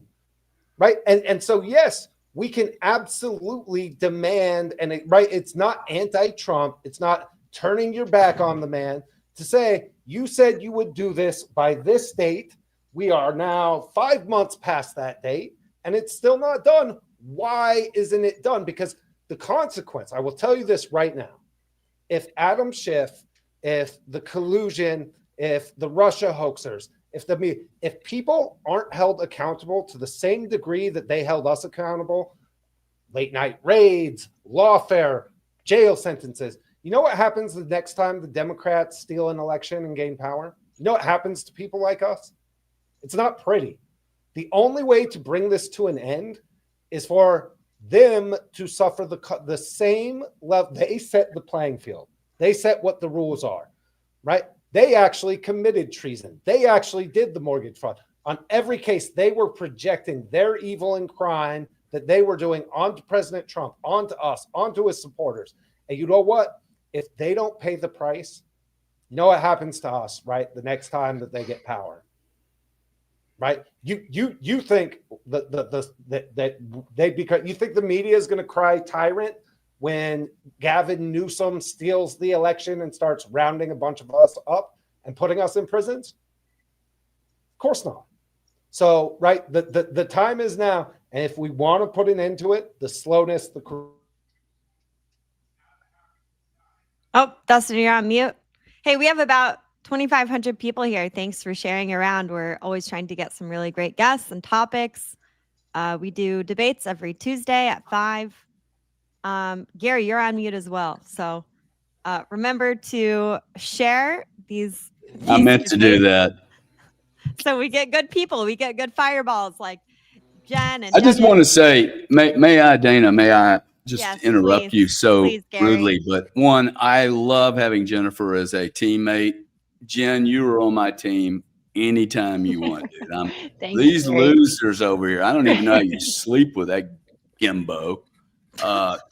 right? And so, yes, we can absolutely demand, and it's not anti-Trump, it's not turning your back on the man to say, you said you would do this by this date. We are now 5 months past that date, and it's still not done. Why isn't it done? Because the consequence, I will tell you this right now. If Adam Schiff, if the collusion, if the Russia hoaxers, if people aren't held accountable to the same degree that they held us accountable, late night raids, lawfare, jail sentences, you know what happens the next time the Democrats steal an election and gain power? You know what happens to people like us? It's not pretty. The only way to bring this to an end is for them to suffer the same level. They set the playing field. They set what the rules are, right? They actually committed treason. They actually did the mortgage fraud. On every case, they were projecting their evil and crime that they were doing onto President Trump, onto us, onto his supporters. And you know what? If they don't pay the price, you know what happens to us, right? The next time that they get power, right? You think because you think the media is going to cry tyrant when Gavin Newsom steals the election and starts rounding a bunch of us up and putting us in prisons? Of course not. So, right, the time is now. And if we want to put an end to it, the slowness, Oh, Dustin, you're on mute. Hey, we have about 2,500 people here. Thanks for sharing around. We're always trying to get some really great guests and topics. We do debates every Tuesday at 5. Gary, you're on mute as well. So remember to share these I meant to do that. So we get good people. We get good fireballs like Jen and I just Devin. want to say, may I, Dana, may I just Yes, interrupt please. you so Please, Gary. rudely? But one, I love having Jennifer as a teammate. Jen, you are on my team anytime you want, dude. These losers over here, I don't even know how you sleep with that gimbo.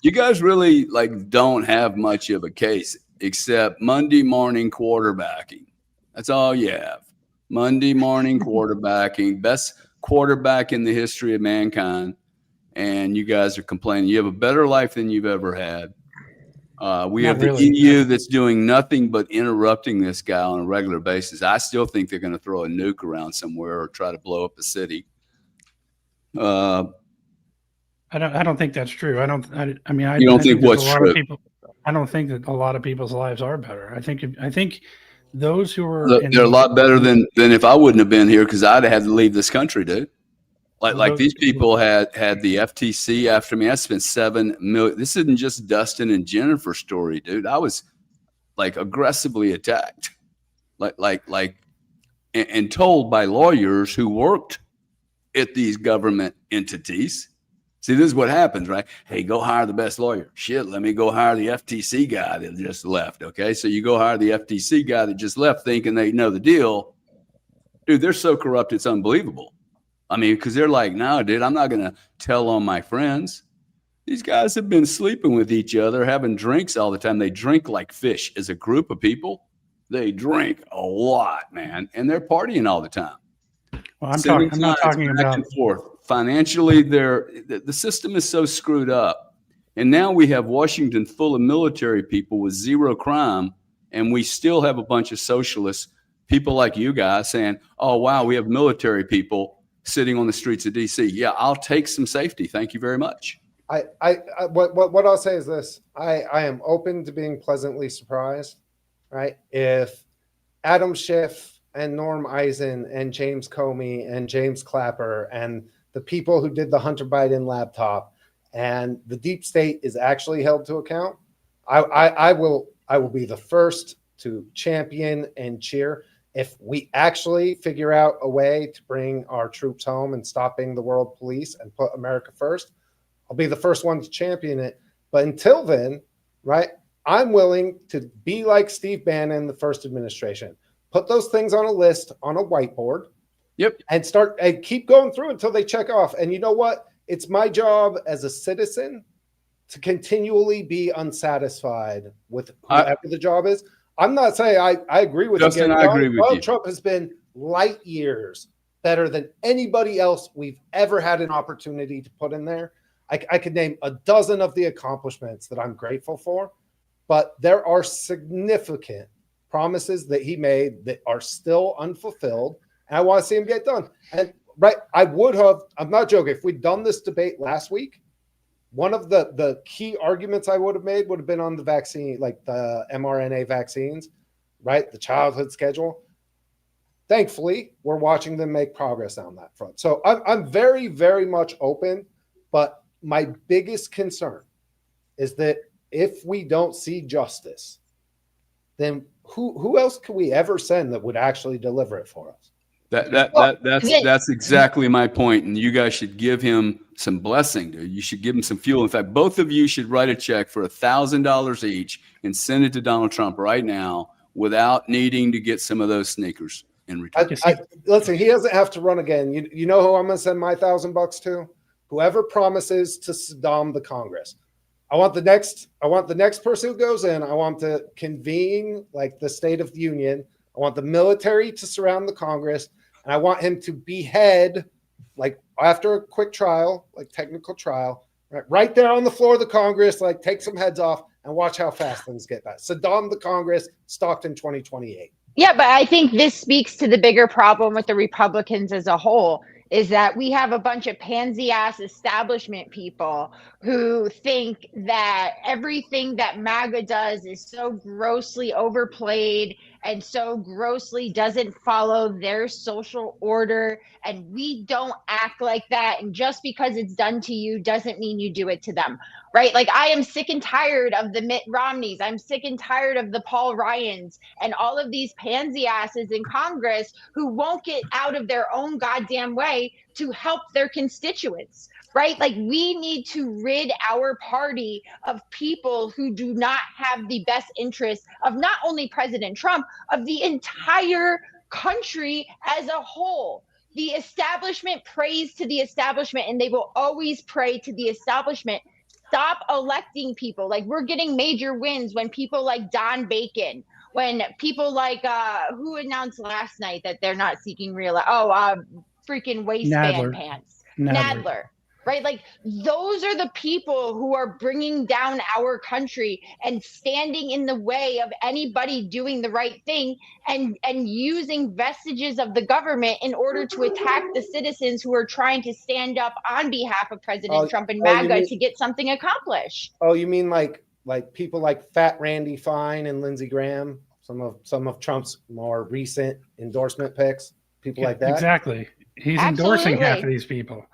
You guys really don't have much of a case except Monday morning quarterbacking. That's all you have. Monday morning quarterbacking, best quarterback in the history of mankind. And you guys are complaining. You have a better life than you've ever had. We have the EU that's doing nothing but interrupting this guy on a regular basis. I still think they're going to throw a nuke around somewhere or try to blow up a city. I don't think that's true. I think what's true? I don't think that a lot of people's lives are better. I think those who are they're a lot better than if I wouldn't have been here, because I'd have had to leave this country, dude. Like these people had the FTC after me. I spent $7 million. This isn't just Dustin and Jennifer's story, dude. I was aggressively attacked, and told by lawyers who worked at these government entities. See, this is what happens, right? Hey, go hire the best lawyer. Shit, let me go hire the FTC guy that just left. Okay, so you go hire the FTC guy that just left, thinking they know the deal. Dude, they're so corrupt, it's unbelievable. I mean, because they're like, no, dude, I'm not going to tell on my friends. These guys have been sleeping with each other, having drinks all the time. They drink like fish as a group of people. They drink a lot, man, and they're partying all the time. Well, I'm not talking about and forth. Financially, the system is so screwed up. And now we have Washington full of military people with zero crime, and we still have a bunch of socialists, people like you guys, saying, oh, wow, we have military people sitting on the streets of D.C. Yeah, I'll take some safety. Thank you very much. What I'll say is this. I am open to being pleasantly surprised, right? If Adam Schiff and Norm Eisen and James Comey and James Clapper and the people who did the Hunter Biden laptop and the deep state is actually held to account, I will be the first to champion and cheer. If we actually figure out a way to bring our troops home and stop being the world police and put America first, I'll be the first one to champion it. But until then, right, I'm willing to be like Steve Bannon in the first administration. Put those things on a list on a whiteboard. Yep. And start and keep going through until they check off. And you know what? It's my job as a citizen to continually be unsatisfied with whoever the job is. I'm not saying I agree with Justin, you. I agree with Donald you. Trump has been light years better than anybody else we've ever had an opportunity to put in there. I could name a dozen of the accomplishments that I'm grateful for, but there are significant promises that he made that are still unfulfilled. And I want to see him get done. And right, I'm not joking. If we'd done this debate last week, one of the key arguments I would have made would have been on the vaccine, like the mRNA vaccines, right? The childhood schedule. Thankfully, we're watching them make progress on that front. So I'm very, very much open. But my biggest concern is that if we don't see justice, then who else can we ever send that would actually deliver it for us? That's exactly my point. And you guys should give him some blessing, dude. You should give him some fuel. In fact, both of you should write a check for $1,000 each and send it to Donald Trump right now without needing to get some of those sneakers in return. Listen, he doesn't have to run again. You know who I'm going to send my $1,000 to? Whoever promises to Saddam the Congress. I want the next person who goes in. I want to convene like the State of the Union. I want the military to surround the Congress, and I want him to behead, like after a quick trial, like technical trial, right there on the floor of the Congress, like take some heads off and watch how fast things get back. Saddam the Congress, Stockton 2028. Yeah, but I think this speaks to the bigger problem with the Republicans as a whole, is that we have a bunch of pansy ass establishment people who think that everything that MAGA does is so grossly overplayed and so grossly doesn't follow their social order. And we don't act like that. And just because it's done to you doesn't mean you do it to them. Right? Like, I am sick and tired of the Mitt Romneys. I'm sick and tired of the Paul Ryans and all of these pansy asses in Congress who won't get out of their own goddamn way to help their constituents. Right? Like, we need to rid our party of people who do not have the best interest of not only President Trump, of the entire country as a whole. The establishment prays to the establishment, and they will always pray to the establishment. Stop electing people. Like, we're getting major wins when people like Don Bacon, when people like who announced last night that they're not seeking freaking waistband pants. Nadler. Right? Like, those are the people who are bringing down our country and standing in the way of anybody doing the right thing and using vestiges of the government in order to attack the citizens who are trying to stand up on behalf of President Trump and MAGA to get something accomplished. Oh, you mean like people like Fat Randy Fine and Lindsey Graham, some of Trump's more recent endorsement picks, people like that? Exactly. He's endorsing half of these people.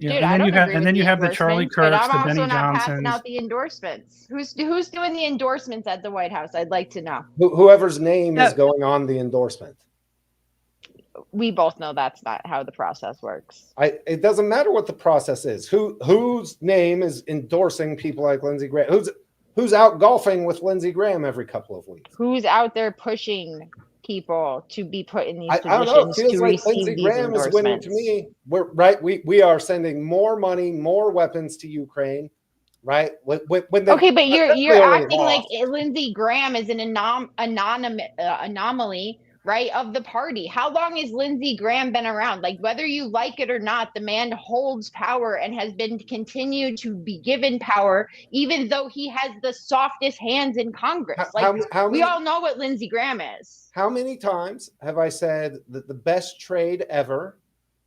Yeah, dude, and then you have the Charlie Kirks, the Benny Johnsons. Passing out the endorsements. Who's doing the endorsements at the White House? I'd like to know. Whoever's name is going on the endorsement. We both know that's not how the process works. It doesn't matter what the process is. Whose name is endorsing people like Lindsey Graham? Who's out golfing with Lindsey Graham every couple of weeks? Who's out there pushing people to be put in these positions? I don't know. It feels to like receive Lindsey these Graham is winning to me. We're right. We are sending more money, more weapons to Ukraine. Right. Okay, but you're acting like Lindsey Graham is an anomaly, right, of the party. How long has Lindsey Graham been around? Like, whether you like it or not, the man holds power and has been continued to be given power, even though he has the softest hands in Congress. We all know what Lindsey Graham is. How many times have I said that the best trade ever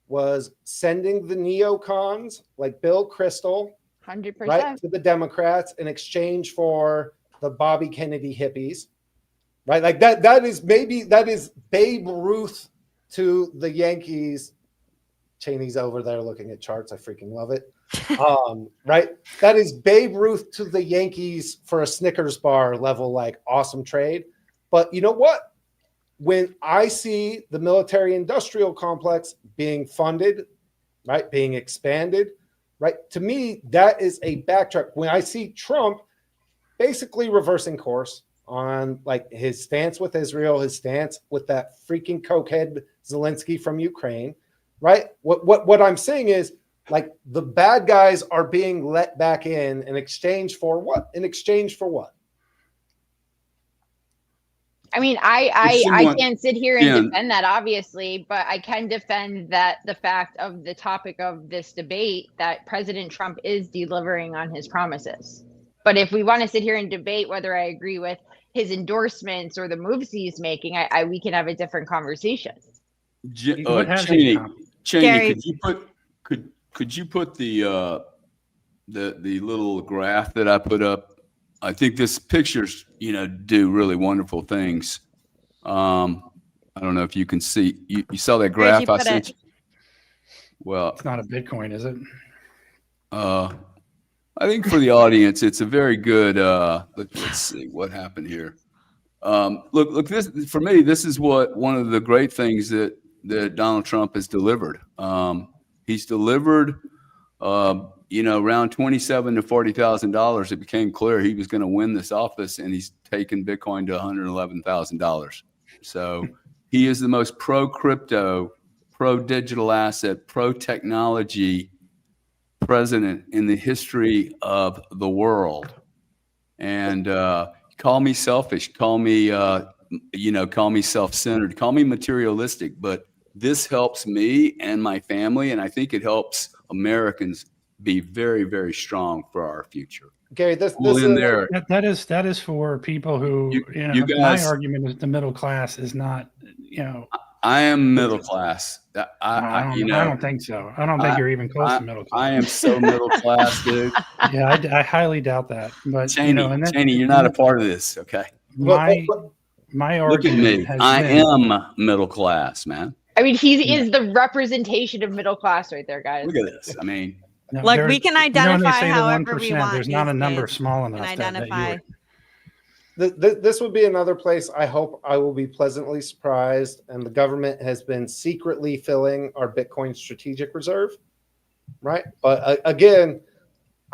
was sending the neocons like Bill Kristol 100%. Right, to the Democrats in exchange for the Bobby Kennedy hippies? Right, like that is Babe Ruth to the Yankees. Cheney's over there looking at charts. I freaking love it. Right, that is Babe Ruth to the Yankees for a Snickers bar level, like awesome trade. But you know what? When I see the military-industrial complex being funded, right, being expanded, right, to me that is a backtrack. When I see Trump basically reversing course on like his stance with Israel, his stance with that freaking cokehead Zelensky from Ukraine, right? What I'm saying is, like, the bad guys are being let back in exchange for what? In exchange for what? I mean, I can't sit here and defend that, obviously, but I can defend that the fact of the topic of this debate that President Trump is delivering on his promises. But if we want to sit here and debate whether I agree with his endorsements or the moves he's making, we can have a different conversation. Cheney, could you put the little graph that I put up? I think this pictures, do really wonderful things. I don't know if you can see. You saw that graph I sent you? Well, it's not a Bitcoin, is it? I think for the audience, it's a very good. Let's see what happened here. Look. This for me. This is one of the great things that Donald Trump has delivered. He's delivered. Around $27,000 to $40,000, it became clear he was going to win this office, and he's taken Bitcoin to $111,000. So he is the most pro-crypto, pro-digital asset, pro-technology president in the history of the world. And call me selfish, call me self-centered, call me materialistic, but this helps me and my family, and I think it helps Americans be very, very strong for our future. Gary, this in there. That is for people who, you guys, my argument is the middle class is not, I am middle class. I You know, don't think so. I don't think you're even close to middle class. I am so middle class, dude. Yeah, I highly doubt that. But Cheney, and then, Cheney, you're not a part of this, okay? my Look at argument me. has I been, am middle class, man. I mean, he is the representation of middle class right there, guys. Look at this. I mean, no, Look, there- we can when they identify say the however we 1%, want. there's not a these number days. small We enough can that you identify. This would be another place I hope I will be pleasantly surprised. And the government has been secretly filling our Bitcoin strategic reserve, right? But again,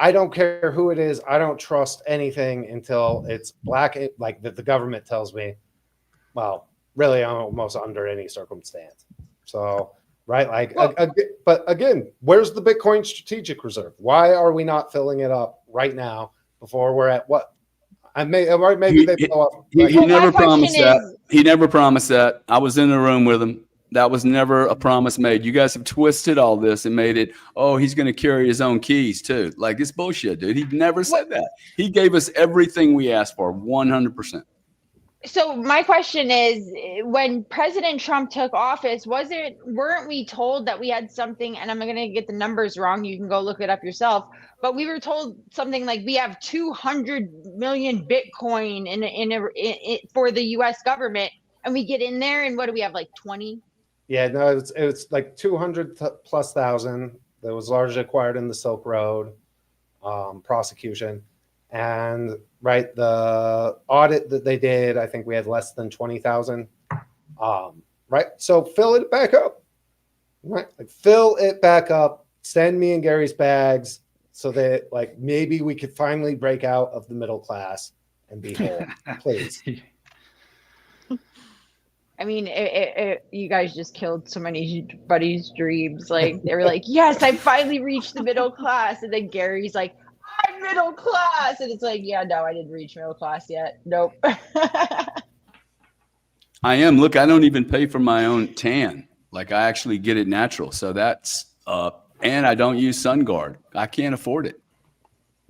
I don't care who it is. I don't trust anything until it's black, like that the government tells me, well, really almost under any circumstance. So, right, like, but again, where's the Bitcoin strategic reserve? Why are we not filling it up right now before we're at what? Maybe they blow up. He never promised that. He never promised that. I was in the room with him. That was never a promise made. You guys have twisted all this and made it, oh, he's going to carry his own keys too. Like, it's bullshit, dude. He never said that. He gave us everything we asked for, 100%. So my question is, when President Trump took office, weren't we told that we had something, and I'm going to get the numbers wrong, you can go look it up yourself, but we were told something like we have 200 million Bitcoin in for the US government, and we get in there and what do we have, like 20? Yeah, no, it's like 200 plus thousand that was largely acquired in the Silk Road prosecution. And right, the audit that they did, I think we had less than 20,000. Right, so fill it back up. Right, like fill it back up. Send me and Gary's bags so that like maybe we could finally break out of the middle class and be whole, please. I mean, you guys just killed so many buddies' dreams. Like they were like, "Yes, I finally reached the middle class," and then Gary's like, "I'm middle class," and it's like, "Yeah, no, I didn't reach middle class yet. Nope." I am. Look, I don't even pay for my own tan. Like, I actually get it natural. So that's and I don't use SunGuard. I can't afford it.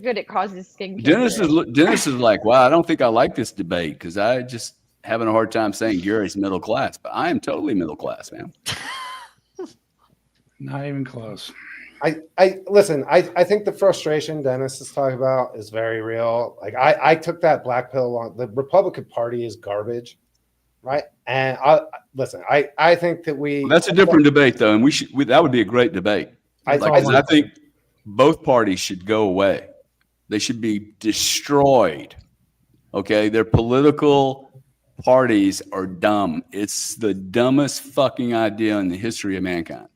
Good, it causes skin cancer. Dennis is like, wow, I don't think I like this debate because I just having a hard time saying Gary's middle class, but I am totally middle class, man. Not even close. I listen, I think the frustration Dennis is talking about is very real. Like I took that black pill on the Republican Party is garbage, right? And I think that that's a different debate though, and that would be a great debate. I think both parties should go away. They should be destroyed. Okay, their political parties are dumb. It's the dumbest fucking idea in the history of mankind.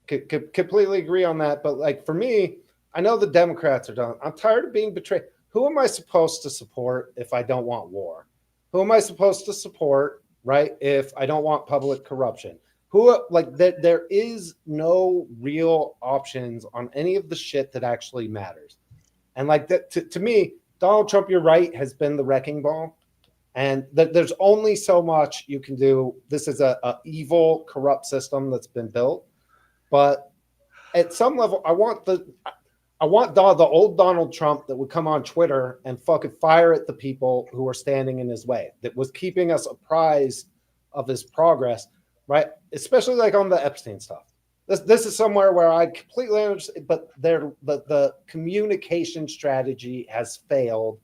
Completely agree on that. But like for me, I know the Democrats are done. I'm tired of being betrayed. Who am I supposed to support if I don't want war? Who am I supposed to support, right, if I don't want public corruption? There is no real options on any of the shit that actually matters. And like that to me, Donald Trump, you're right, has been the wrecking ball. And there's only so much you can do. This is a evil, corrupt system that's been built. But at some level, I want the old Donald Trump that would come on Twitter and fucking fire at the people who were standing in his way, that was keeping us apprised of his progress, right? Especially like on the Epstein stuff. This is somewhere where I completely understand, but the communication strategy has failed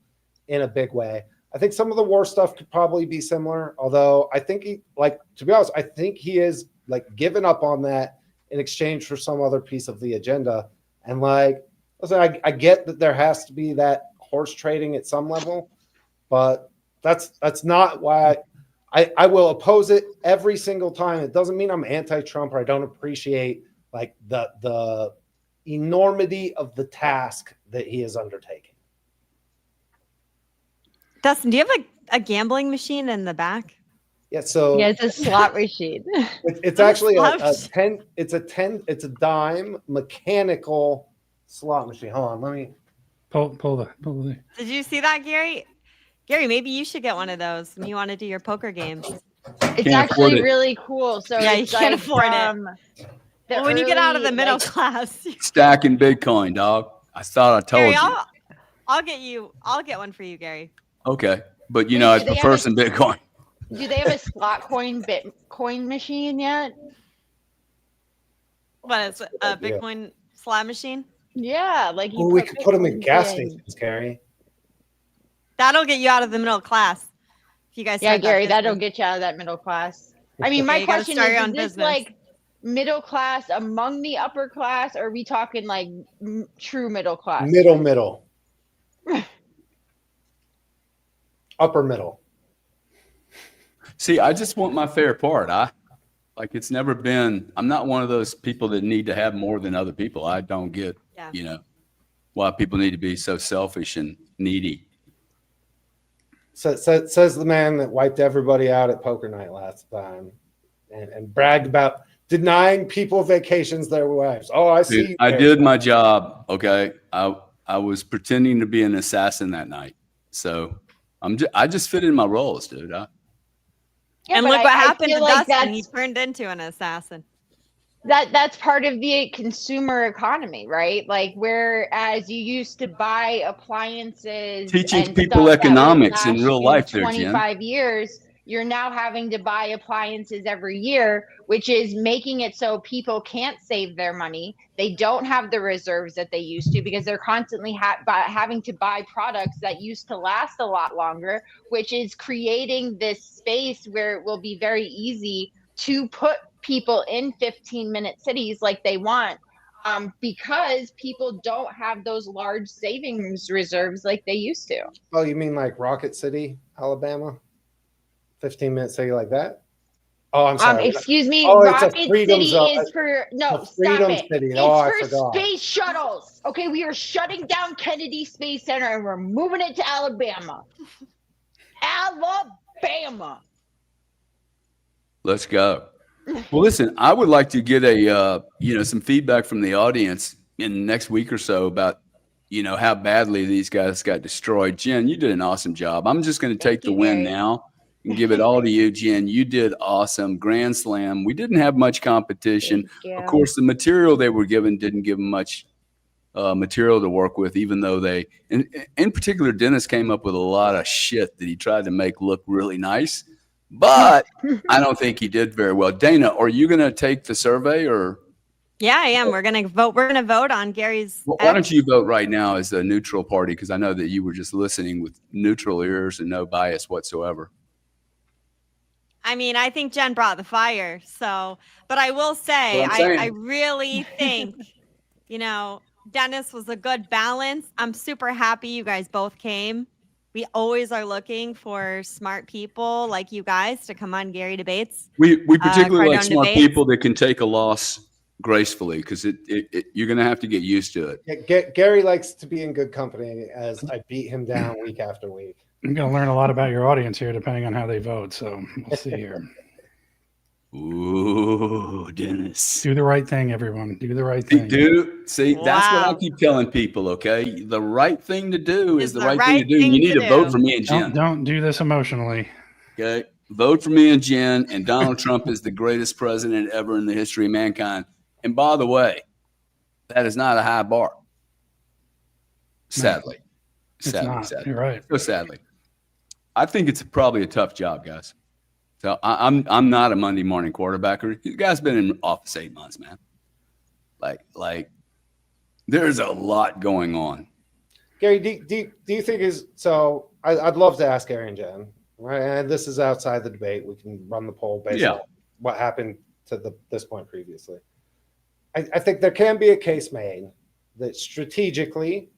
in a big way. I think some of the war stuff could probably be similar, although I think to be honest, I think he is like given up on that in exchange for some other piece of the agenda. And like, listen, I get that there has to be that horse trading at some level, but that's not why I will oppose it every single time. It doesn't mean I'm anti-Trump or I don't appreciate like the enormity of the task that he is undertaking. Dustin, do you have a gambling machine in the back? Yeah, so yeah, it's a slot machine. It's actually it's a dime mechanical slot machine. Hold on, let me pull the. Did you see that, Gary? Gary, maybe you should get one of those when you want to do your poker games. It's actually really cool. So yeah, you can't afford it. Well, when you get out of the middle class, stacking Bitcoin, dog. I thought I told Gary, you. I'll get one for you, Gary. Okay, but I prefer some Bitcoin. Do they have a slot coin Bitcoin machine yet? What is a Yeah. Bitcoin slot machine? Yeah, like Oh, we could put them in Bitcoins gas in. stations, Gary. That'll get you out of the middle class. If you guys Yeah, start that Gary, that'll business. get you out of that middle class. I mean, my you gotta question start your is own this business. like middle class among the upper class, or are we talking like true middle class? Middle. Upper middle. See, I just want my fair part. It's never been, I'm not one of those people that need to have more than other people. I don't get, why people need to be so selfish and needy. So, says the man that wiped everybody out at poker night last time and bragged about denying people vacations their wives. Oh, I see. Dude, I did my job. Okay. I was pretending to be an assassin that night. So I just fit in my roles, dude. Yeah, and but look what I happened feel to like Dustin. He turned into an assassin. That's part of the consumer economy, right? Like, whereas you used to buy appliances, Teaching and people stuff that would economics in last real you life there, Jen. 25 years, you're now having to buy appliances every year, which is making it so people can't save their money. They don't have the reserves that they used to because they're constantly having to buy products that used to last a lot longer, which is creating this space where it will be very easy to put people in 15-minute cities like they want, because people don't have those large savings reserves like they used to. Oh, you mean like Rocket City, Alabama? 15-minute city like that? Oh, I'm sorry. Excuse me, Oh, it's a Rocket freedom City zone. is for A freedom city. It's Oh, I for forgot. space shuttles. Okay, we are shutting down Kennedy Space Center and we're moving it to Alabama. Alabama. Let's go. Well, listen, I would like to get some feedback from the audience in the next week or so about, how badly these guys got destroyed. Jen, you did an awesome job. I'm just going to take the win now and give it all to you, Jen. You did awesome. Grand slam. We didn't have much competition. Of course, the material they were given didn't give them much material to work with, even though in particular, Dennis came up with a lot of shit that he tried to make look really nice. But I don't think he did very well. Dana, are you going to take the survey or? Yeah, I am. We're going to vote. We're going to vote on Gary's. Why don't you vote right now as a neutral party? Because I know that you were just listening with neutral ears and no bias whatsoever. I mean, I think Jen brought the fire. So, but I will say, I really think, Dennis was a good balance. I'm super happy you guys both came. We always are looking for smart people like you guys to come on Gary Debates. We particularly like Cardone smart Debates. people that can take a loss gracefully, because you're going to have to get used to it. Yeah, Gary likes to be in good company as I beat him down week after week. I'm going to learn a lot about your audience here, depending on how they vote. So we'll see here. Ooh, Dennis. Do the right thing, everyone. Do the right thing. See, that's what I keep telling people, okay? The right thing to do is the right thing to do. thing You need to to vote for me and Jen. Don't do this emotionally. Okay? Vote for me and Jen, and Donald Trump is the greatest president ever in the history of mankind. And by the way, that is not a high bar. Sadly. Sadly. You're right. So sadly. I think it's probably a tough job, guys. So I'm not a Monday morning quarterbacker. You guys been in office 8 months, man. Like there's a lot going on. Gary, do you think so? I'd love to ask Gary and Jen. Right, and this is outside the debate. We can run the poll based on what happened to this point previously. I think there can be a case made that strategically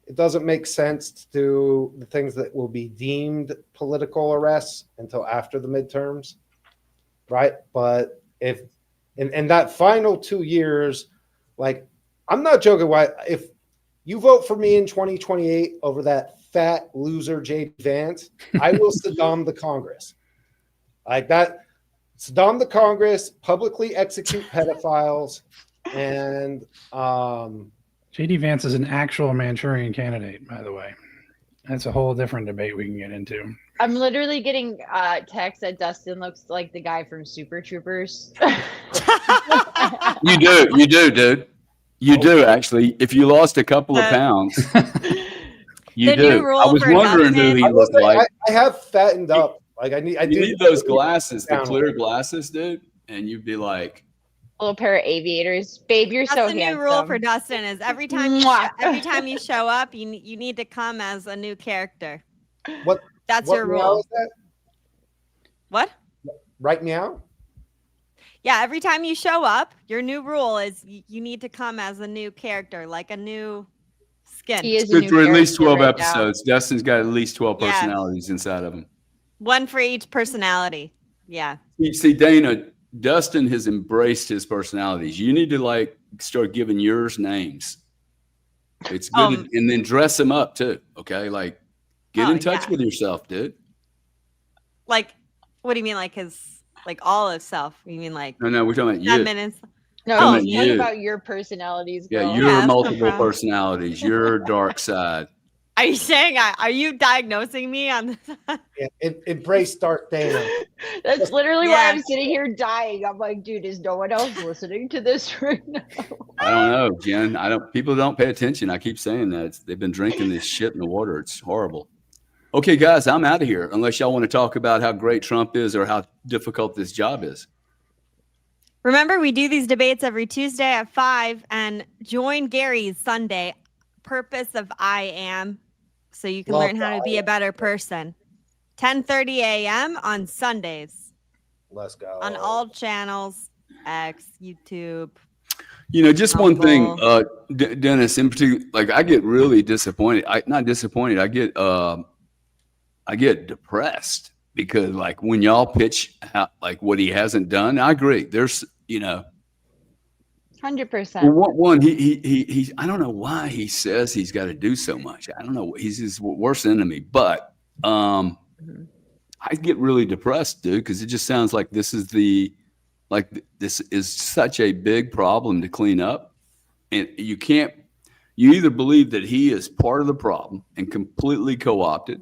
it doesn't make sense to do the things that will be deemed political arrests until after the midterms, right? But if in that final 2 years, like, I'm not joking. Why, if you vote for me in 2028 over that fat loser J.D. Vance, I will Saddam the Congress. Like that, Saddam the Congress, publicly execute pedophiles, and J.D. Vance is an actual Manchurian candidate, by the way. That's a whole different debate we can get into. I'm literally getting text that Dustin looks like the guy from Super Troopers. You do, dude. You do, actually. If you lost a couple of pounds, you The do. new rule I was for wondering who Dustin- he I will looked say, like. I have fattened up Like I You need those glasses, the clear glasses, dude, and you'd be like, A little pair of aviators. Babe, you're That's so the new handsome. rule for Dustin is every time you show up, you need to come as a new character. What? That's what your meow rule. is that? What? Right meow? Yeah, every time you show up, your new rule is you need to come as a new character, like a new skin. He is a good new for at least character 12 right now. episodes. Dustin's got at least 12 Yeah. personalities inside of him. One for each personality. Yeah. You see, Dana, Dustin has embraced his personalities. You need to like start giving yours names. It's good, and then dress them up too. Okay, like get in touch with yourself, dude. Like, what do you mean, like his, like all his self? You mean like No, we're talking about you. feminist? No, Oh, he's you. talking about your personalities, girl. Yeah, your that's no multiple problem. personalities, your dark side. Are you saying? Are you diagnosing me on this? Yeah, embrace Dark Dana. That's literally why Yeah. I'm sitting here dying. I'm like, dude, is no one else listening to this right now? I don't know, Jen. People don't pay attention. I keep saying that. They've been drinking this shit in the water. It's horrible. Okay, guys, I'm out of here. Unless y'all want to talk about how great Trump is or how difficult this job is. Remember, we do these debates every Tuesday at 5, and join Gary's Sunday Purpose of I Am, so you can Love learn how to be a better person. 10:30 a.m. on Sundays Let's go. on all channels, X, YouTube. You know, just one thing, Humble. Dennis, in particular, like I get really disappointed. Not disappointed. I get depressed because like when y'all pitch how, like what he hasn't done, I agree. There's, 100%. well, one, he I don't know why he says he's got to do so much. I don't know. He's his worst enemy, but I get really depressed, dude, because it just sounds like this is such a big problem to clean up. And you either believe that he is part of the problem and completely co-opted,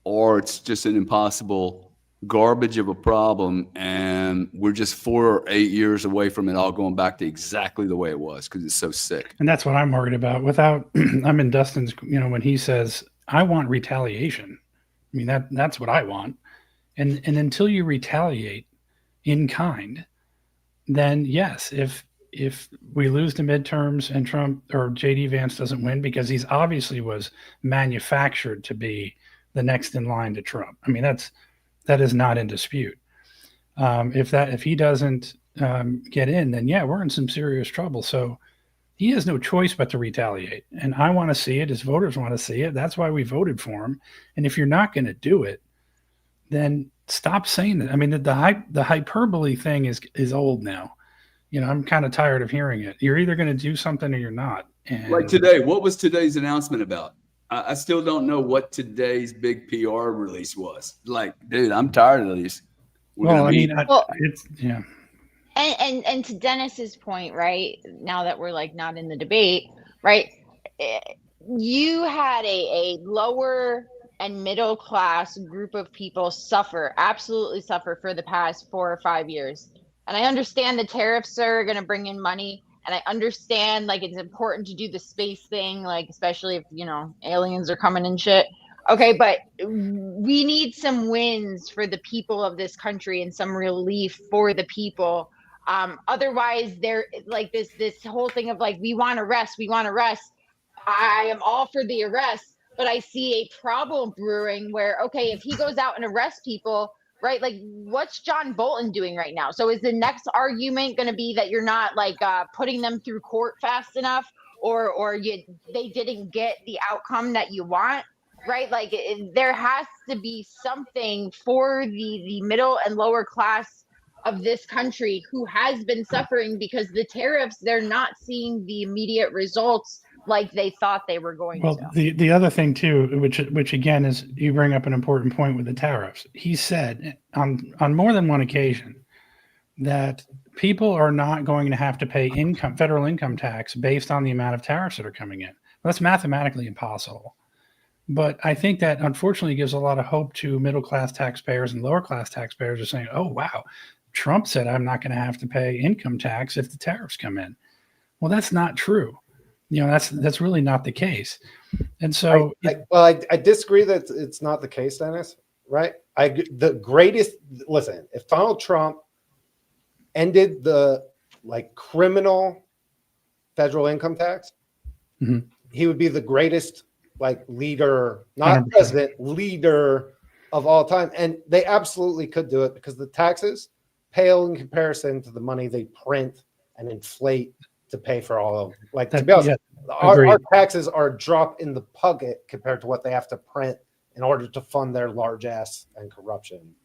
or it's just an impossible garbage of a problem, and we're just 4 or 8 years away from it all going back to exactly the way it was because it's so sick. And that's what I'm worried about. I'm in Dustin's, when he says, I want retaliation. I mean, that's what I want. And until you retaliate in kind, then yes, if we lose the midterms and Trump or JD Vance doesn't win, because he's obviously was manufactured to be the next in line to Trump. I mean, that is not in dispute. If he doesn't get in, then yeah, we're in some serious trouble. So he has no choice but to retaliate. And I want to see it. His voters want to see it. That's why we voted for him. And if you're not going to do it, then stop saying that. I mean, the hyperbole thing is old now. I'm kind of tired of hearing it. You're either going to do something or you're not. And like today, what was today's announcement about? I still don't know what today's big PR release was. Like, dude, I'm tired of these. It's yeah. And to Dennis's point, right, now that we're like not in the debate, right, you had a lower and middle class group of people absolutely suffer for the past 4 or 5 years. And I understand the tariffs are going to bring in money. And I understand, like, it's important to do the space thing, like, especially if, aliens are coming and shit. Okay, but we need some wins for the people of this country and some relief for the people. Otherwise, they're like this whole thing of like, we want arrest. I am all for the arrest, but I see a problem brewing where, okay, if he goes out and arrests people, right? Like, what's John Bolton doing right now? So is the next argument going to be that you're not like putting them through court fast enough, or they didn't get the outcome that you want, right? Like there has to be something for the middle and lower class of this country who has been suffering because the tariffs, they're not seeing the immediate results like they thought they were going to. Well, the other thing too, which again is, you bring up an important point with the tariffs. He said on more than one occasion that people are not going to have to pay federal income tax based on the amount of tariffs that are coming in. Well, that's mathematically impossible. But I think that unfortunately gives a lot of hope to middle class taxpayers, and lower class taxpayers are saying, oh, wow, Trump said I'm not going to have to pay income tax if the tariffs come in. Well, that's not true. That's really not the case. And so I disagree that it's not the case, Dennis. right? The greatest. Listen, if Donald Trump ended the criminal federal income tax, he would be the greatest leader, not 100%. president, leader of all time. And they absolutely could do it because the taxes pale in comparison to the money they print and inflate to pay for all of to be honest, our taxes are a drop in the bucket compared to what they have to print in order to fund their large ass and corruption.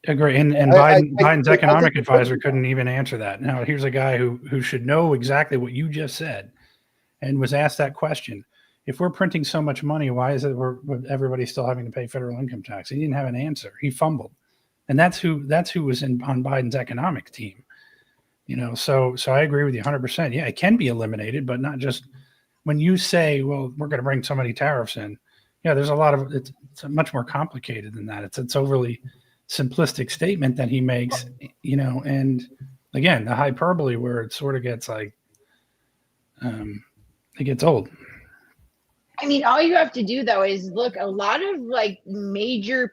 Agree. And Biden's economic advisor couldn't even answer that. Now, here's a guy who should know exactly what you just said and was asked that question. If we're printing so much money, why is it everybody's still having to pay federal income tax? He didn't have an answer. He fumbled. And that's who was on Biden's economic team. So I agree with you 100%. Yeah, it can be eliminated, but not just when you say, well, we're going to bring so many tariffs in. Yeah, there's a lot of it's much more complicated than that. It's overly simplistic statement that he makes, and again, the hyperbole where it sort of gets it gets old. I mean, all you have to do though is look, a lot of major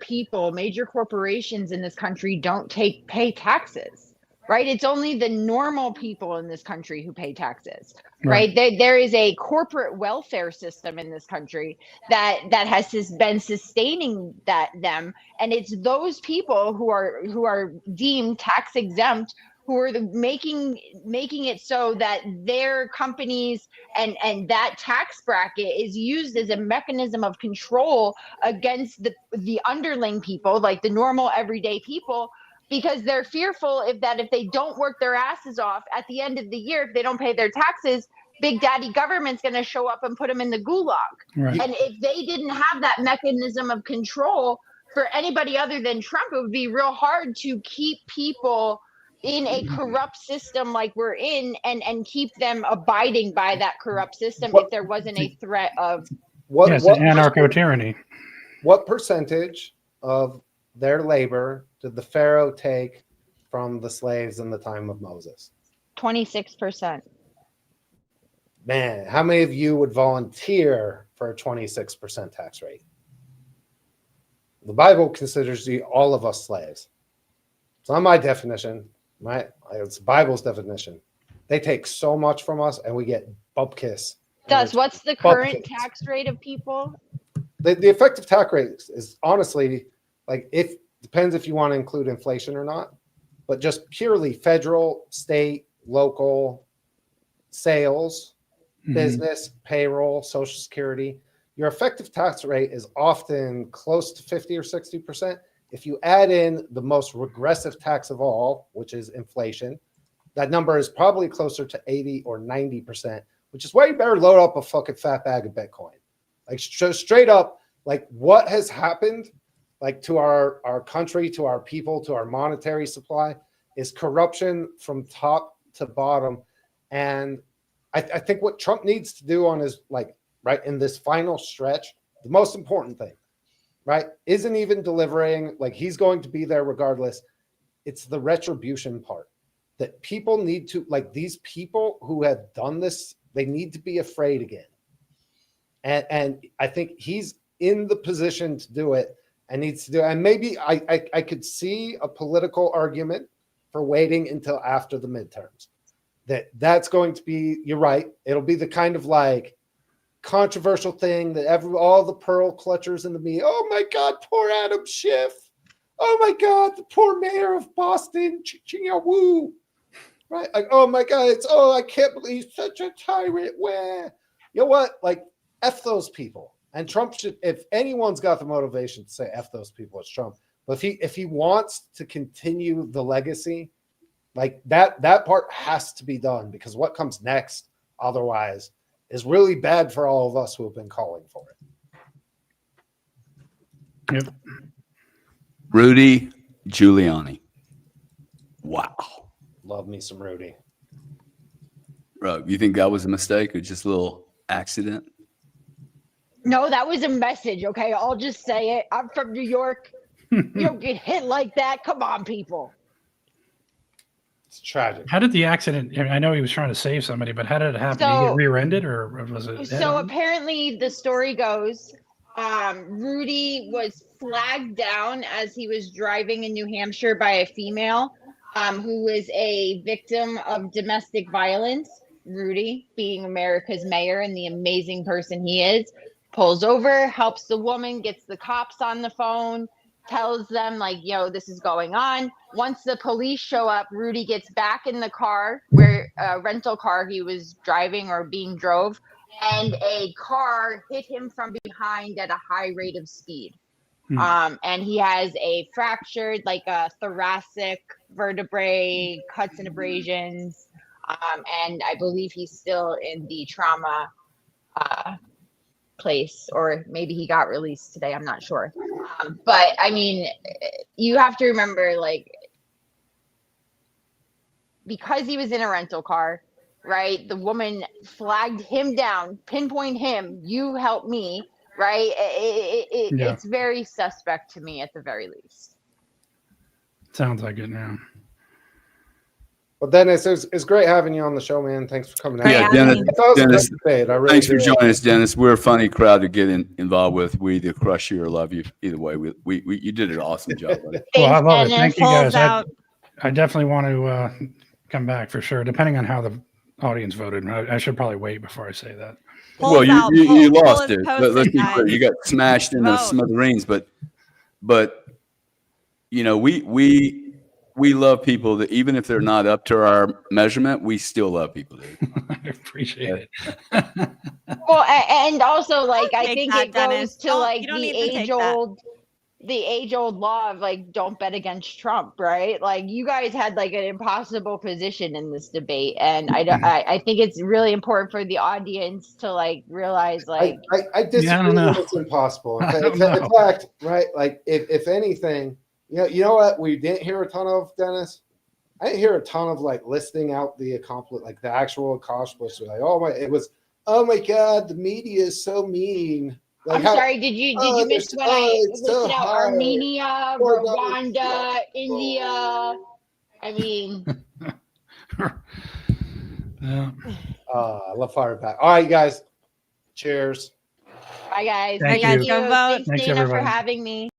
corporations in this country don't pay taxes, right? It's only the normal people in this country who pay taxes, right? There is a corporate welfare system in this country that has been sustaining them. And it's those people who are deemed tax exempt who are making it so that their companies and that tax bracket is used as a mechanism of control against the underling people, like the normal everyday people, because they're fearful if they don't work their asses off at the end of the year, if they don't pay their taxes, Big Daddy government's going to show up and put them in the gulag. Right. And if they didn't have that mechanism of control for anybody other than Trump, it would be real hard to keep people in a corrupt system like we're in and keep them abiding by that corrupt system if there wasn't a threat of anarcho-tyranny. What percentage of their labor did the Pharaoh take from the slaves in the time of Moses? 26%. Man, how many of you would volunteer for a 26% tax rate? The Bible considers all of us slaves. It's not my definition. It's the Bible's definition. They take so much from us, and we get bupkis. What's the current tax rate of people? The effective tax rate is honestly depends if you want to include inflation or not, but just purely federal, state, local, sales, business, payroll, Social Security. Your effective tax rate is often close to 50 or 60%. If you add in the most regressive tax of all, which is inflation, that number is probably closer to 80 or 90%, which is why you better load up a fucking fat bag of Bitcoin. Straight up, what has happened to our country, to our people, to our monetary supply is corruption from top to bottom. And I think what Trump needs to do on his in this final stretch, the most important thing, isn't even delivering, he's going to be there regardless. It's the retribution part that people need to, these people who have done this, they need to be afraid again. And I think he's in the position to do it and needs to do it. And maybe I could see a political argument for waiting until after the midterms. That's going to be, you're right, it'll be the kind of controversial thing that all the pearl clutchers in the media, oh my God, poor Adam Schiff. Oh my God, the poor mayor of Boston, woo. Right? Oh my God, I can't believe such a tyrant. Where? You know what? F those people. And Trump should, if anyone's got the motivation to say F those people, it's Trump. But if he wants to continue the legacy, that part has to be done, because what comes next otherwise is really bad for all of us who have been calling for it. Yep. Rudy Giuliani. Wow. Love me some Rudy. Bro, you think that was a mistake or just a little accident? No, that was a message, okay? I'll just say it. I'm from New York. You don't get hit like that. Come on, people. It's tragic. How did the accident? I know he was trying to save somebody, but how did it happen? Did he get rear-ended, or was it? So apparently, the story goes, Rudy was flagged down as he was driving in New Hampshire by a female who was a victim of domestic violence. Rudy, being America's mayor and the amazing person he is, pulls over, helps the woman, gets the cops on the phone, tells them like, yo, this is going on. Once the police show up, Rudy gets back in the car, where rental car he was driving or being drove, and a car hit him from behind at a high rate of speed. And he has a fractured, like a thoracic vertebrae, cuts and abrasions. And I believe he's still in the trauma place, or maybe he got released today. I'm not sure. But I mean, you have to remember, like, because he was in a rental car, right? The woman flagged him down, pinpoint him, you help me, right? It's very suspect to me at the very least. Sounds like it now. Well, Dennis, it's great having you on the show, man. Thanks for coming out. Yeah, Dennis, thanks for do. joining us, Dennis. We're a funny crowd to get involved with. We either crush you or love you. Either way, we you did an awesome job. Buddy. Well, I love it. Dennis. Thank you guys. I definitely want to come back for sure, depending on how the audience voted. I should probably wait before I say that. Well, you lost it. Let's be clear. You got smashed in the smithereens, but you know, we love people that even if they're not up to our measurement, we still love people. I appreciate it. Well, and also, like, I think that, it goes Dennis. to like the age old law of like, don't bet against Trump, right? Like, you guys had like an impossible position in this debate, and I think it's really important for the audience to like realize, like, I disagree. I don't know. It's impossible. In fact, right? Like, if anything. You know what we didn't hear a ton of, Dennis? I didn't hear a ton of like listing out the like the actual accomplishments. Like, oh my God, the media is so mean. Like, I'm sorry, did you miss when I listed out Armenia, Rwanda, India? I mean, Yeah. I love fire back. All right, guys. Cheers. bye guys. Thank you. Go vote. Thanks, Thanks, Dana, for everybody. having me.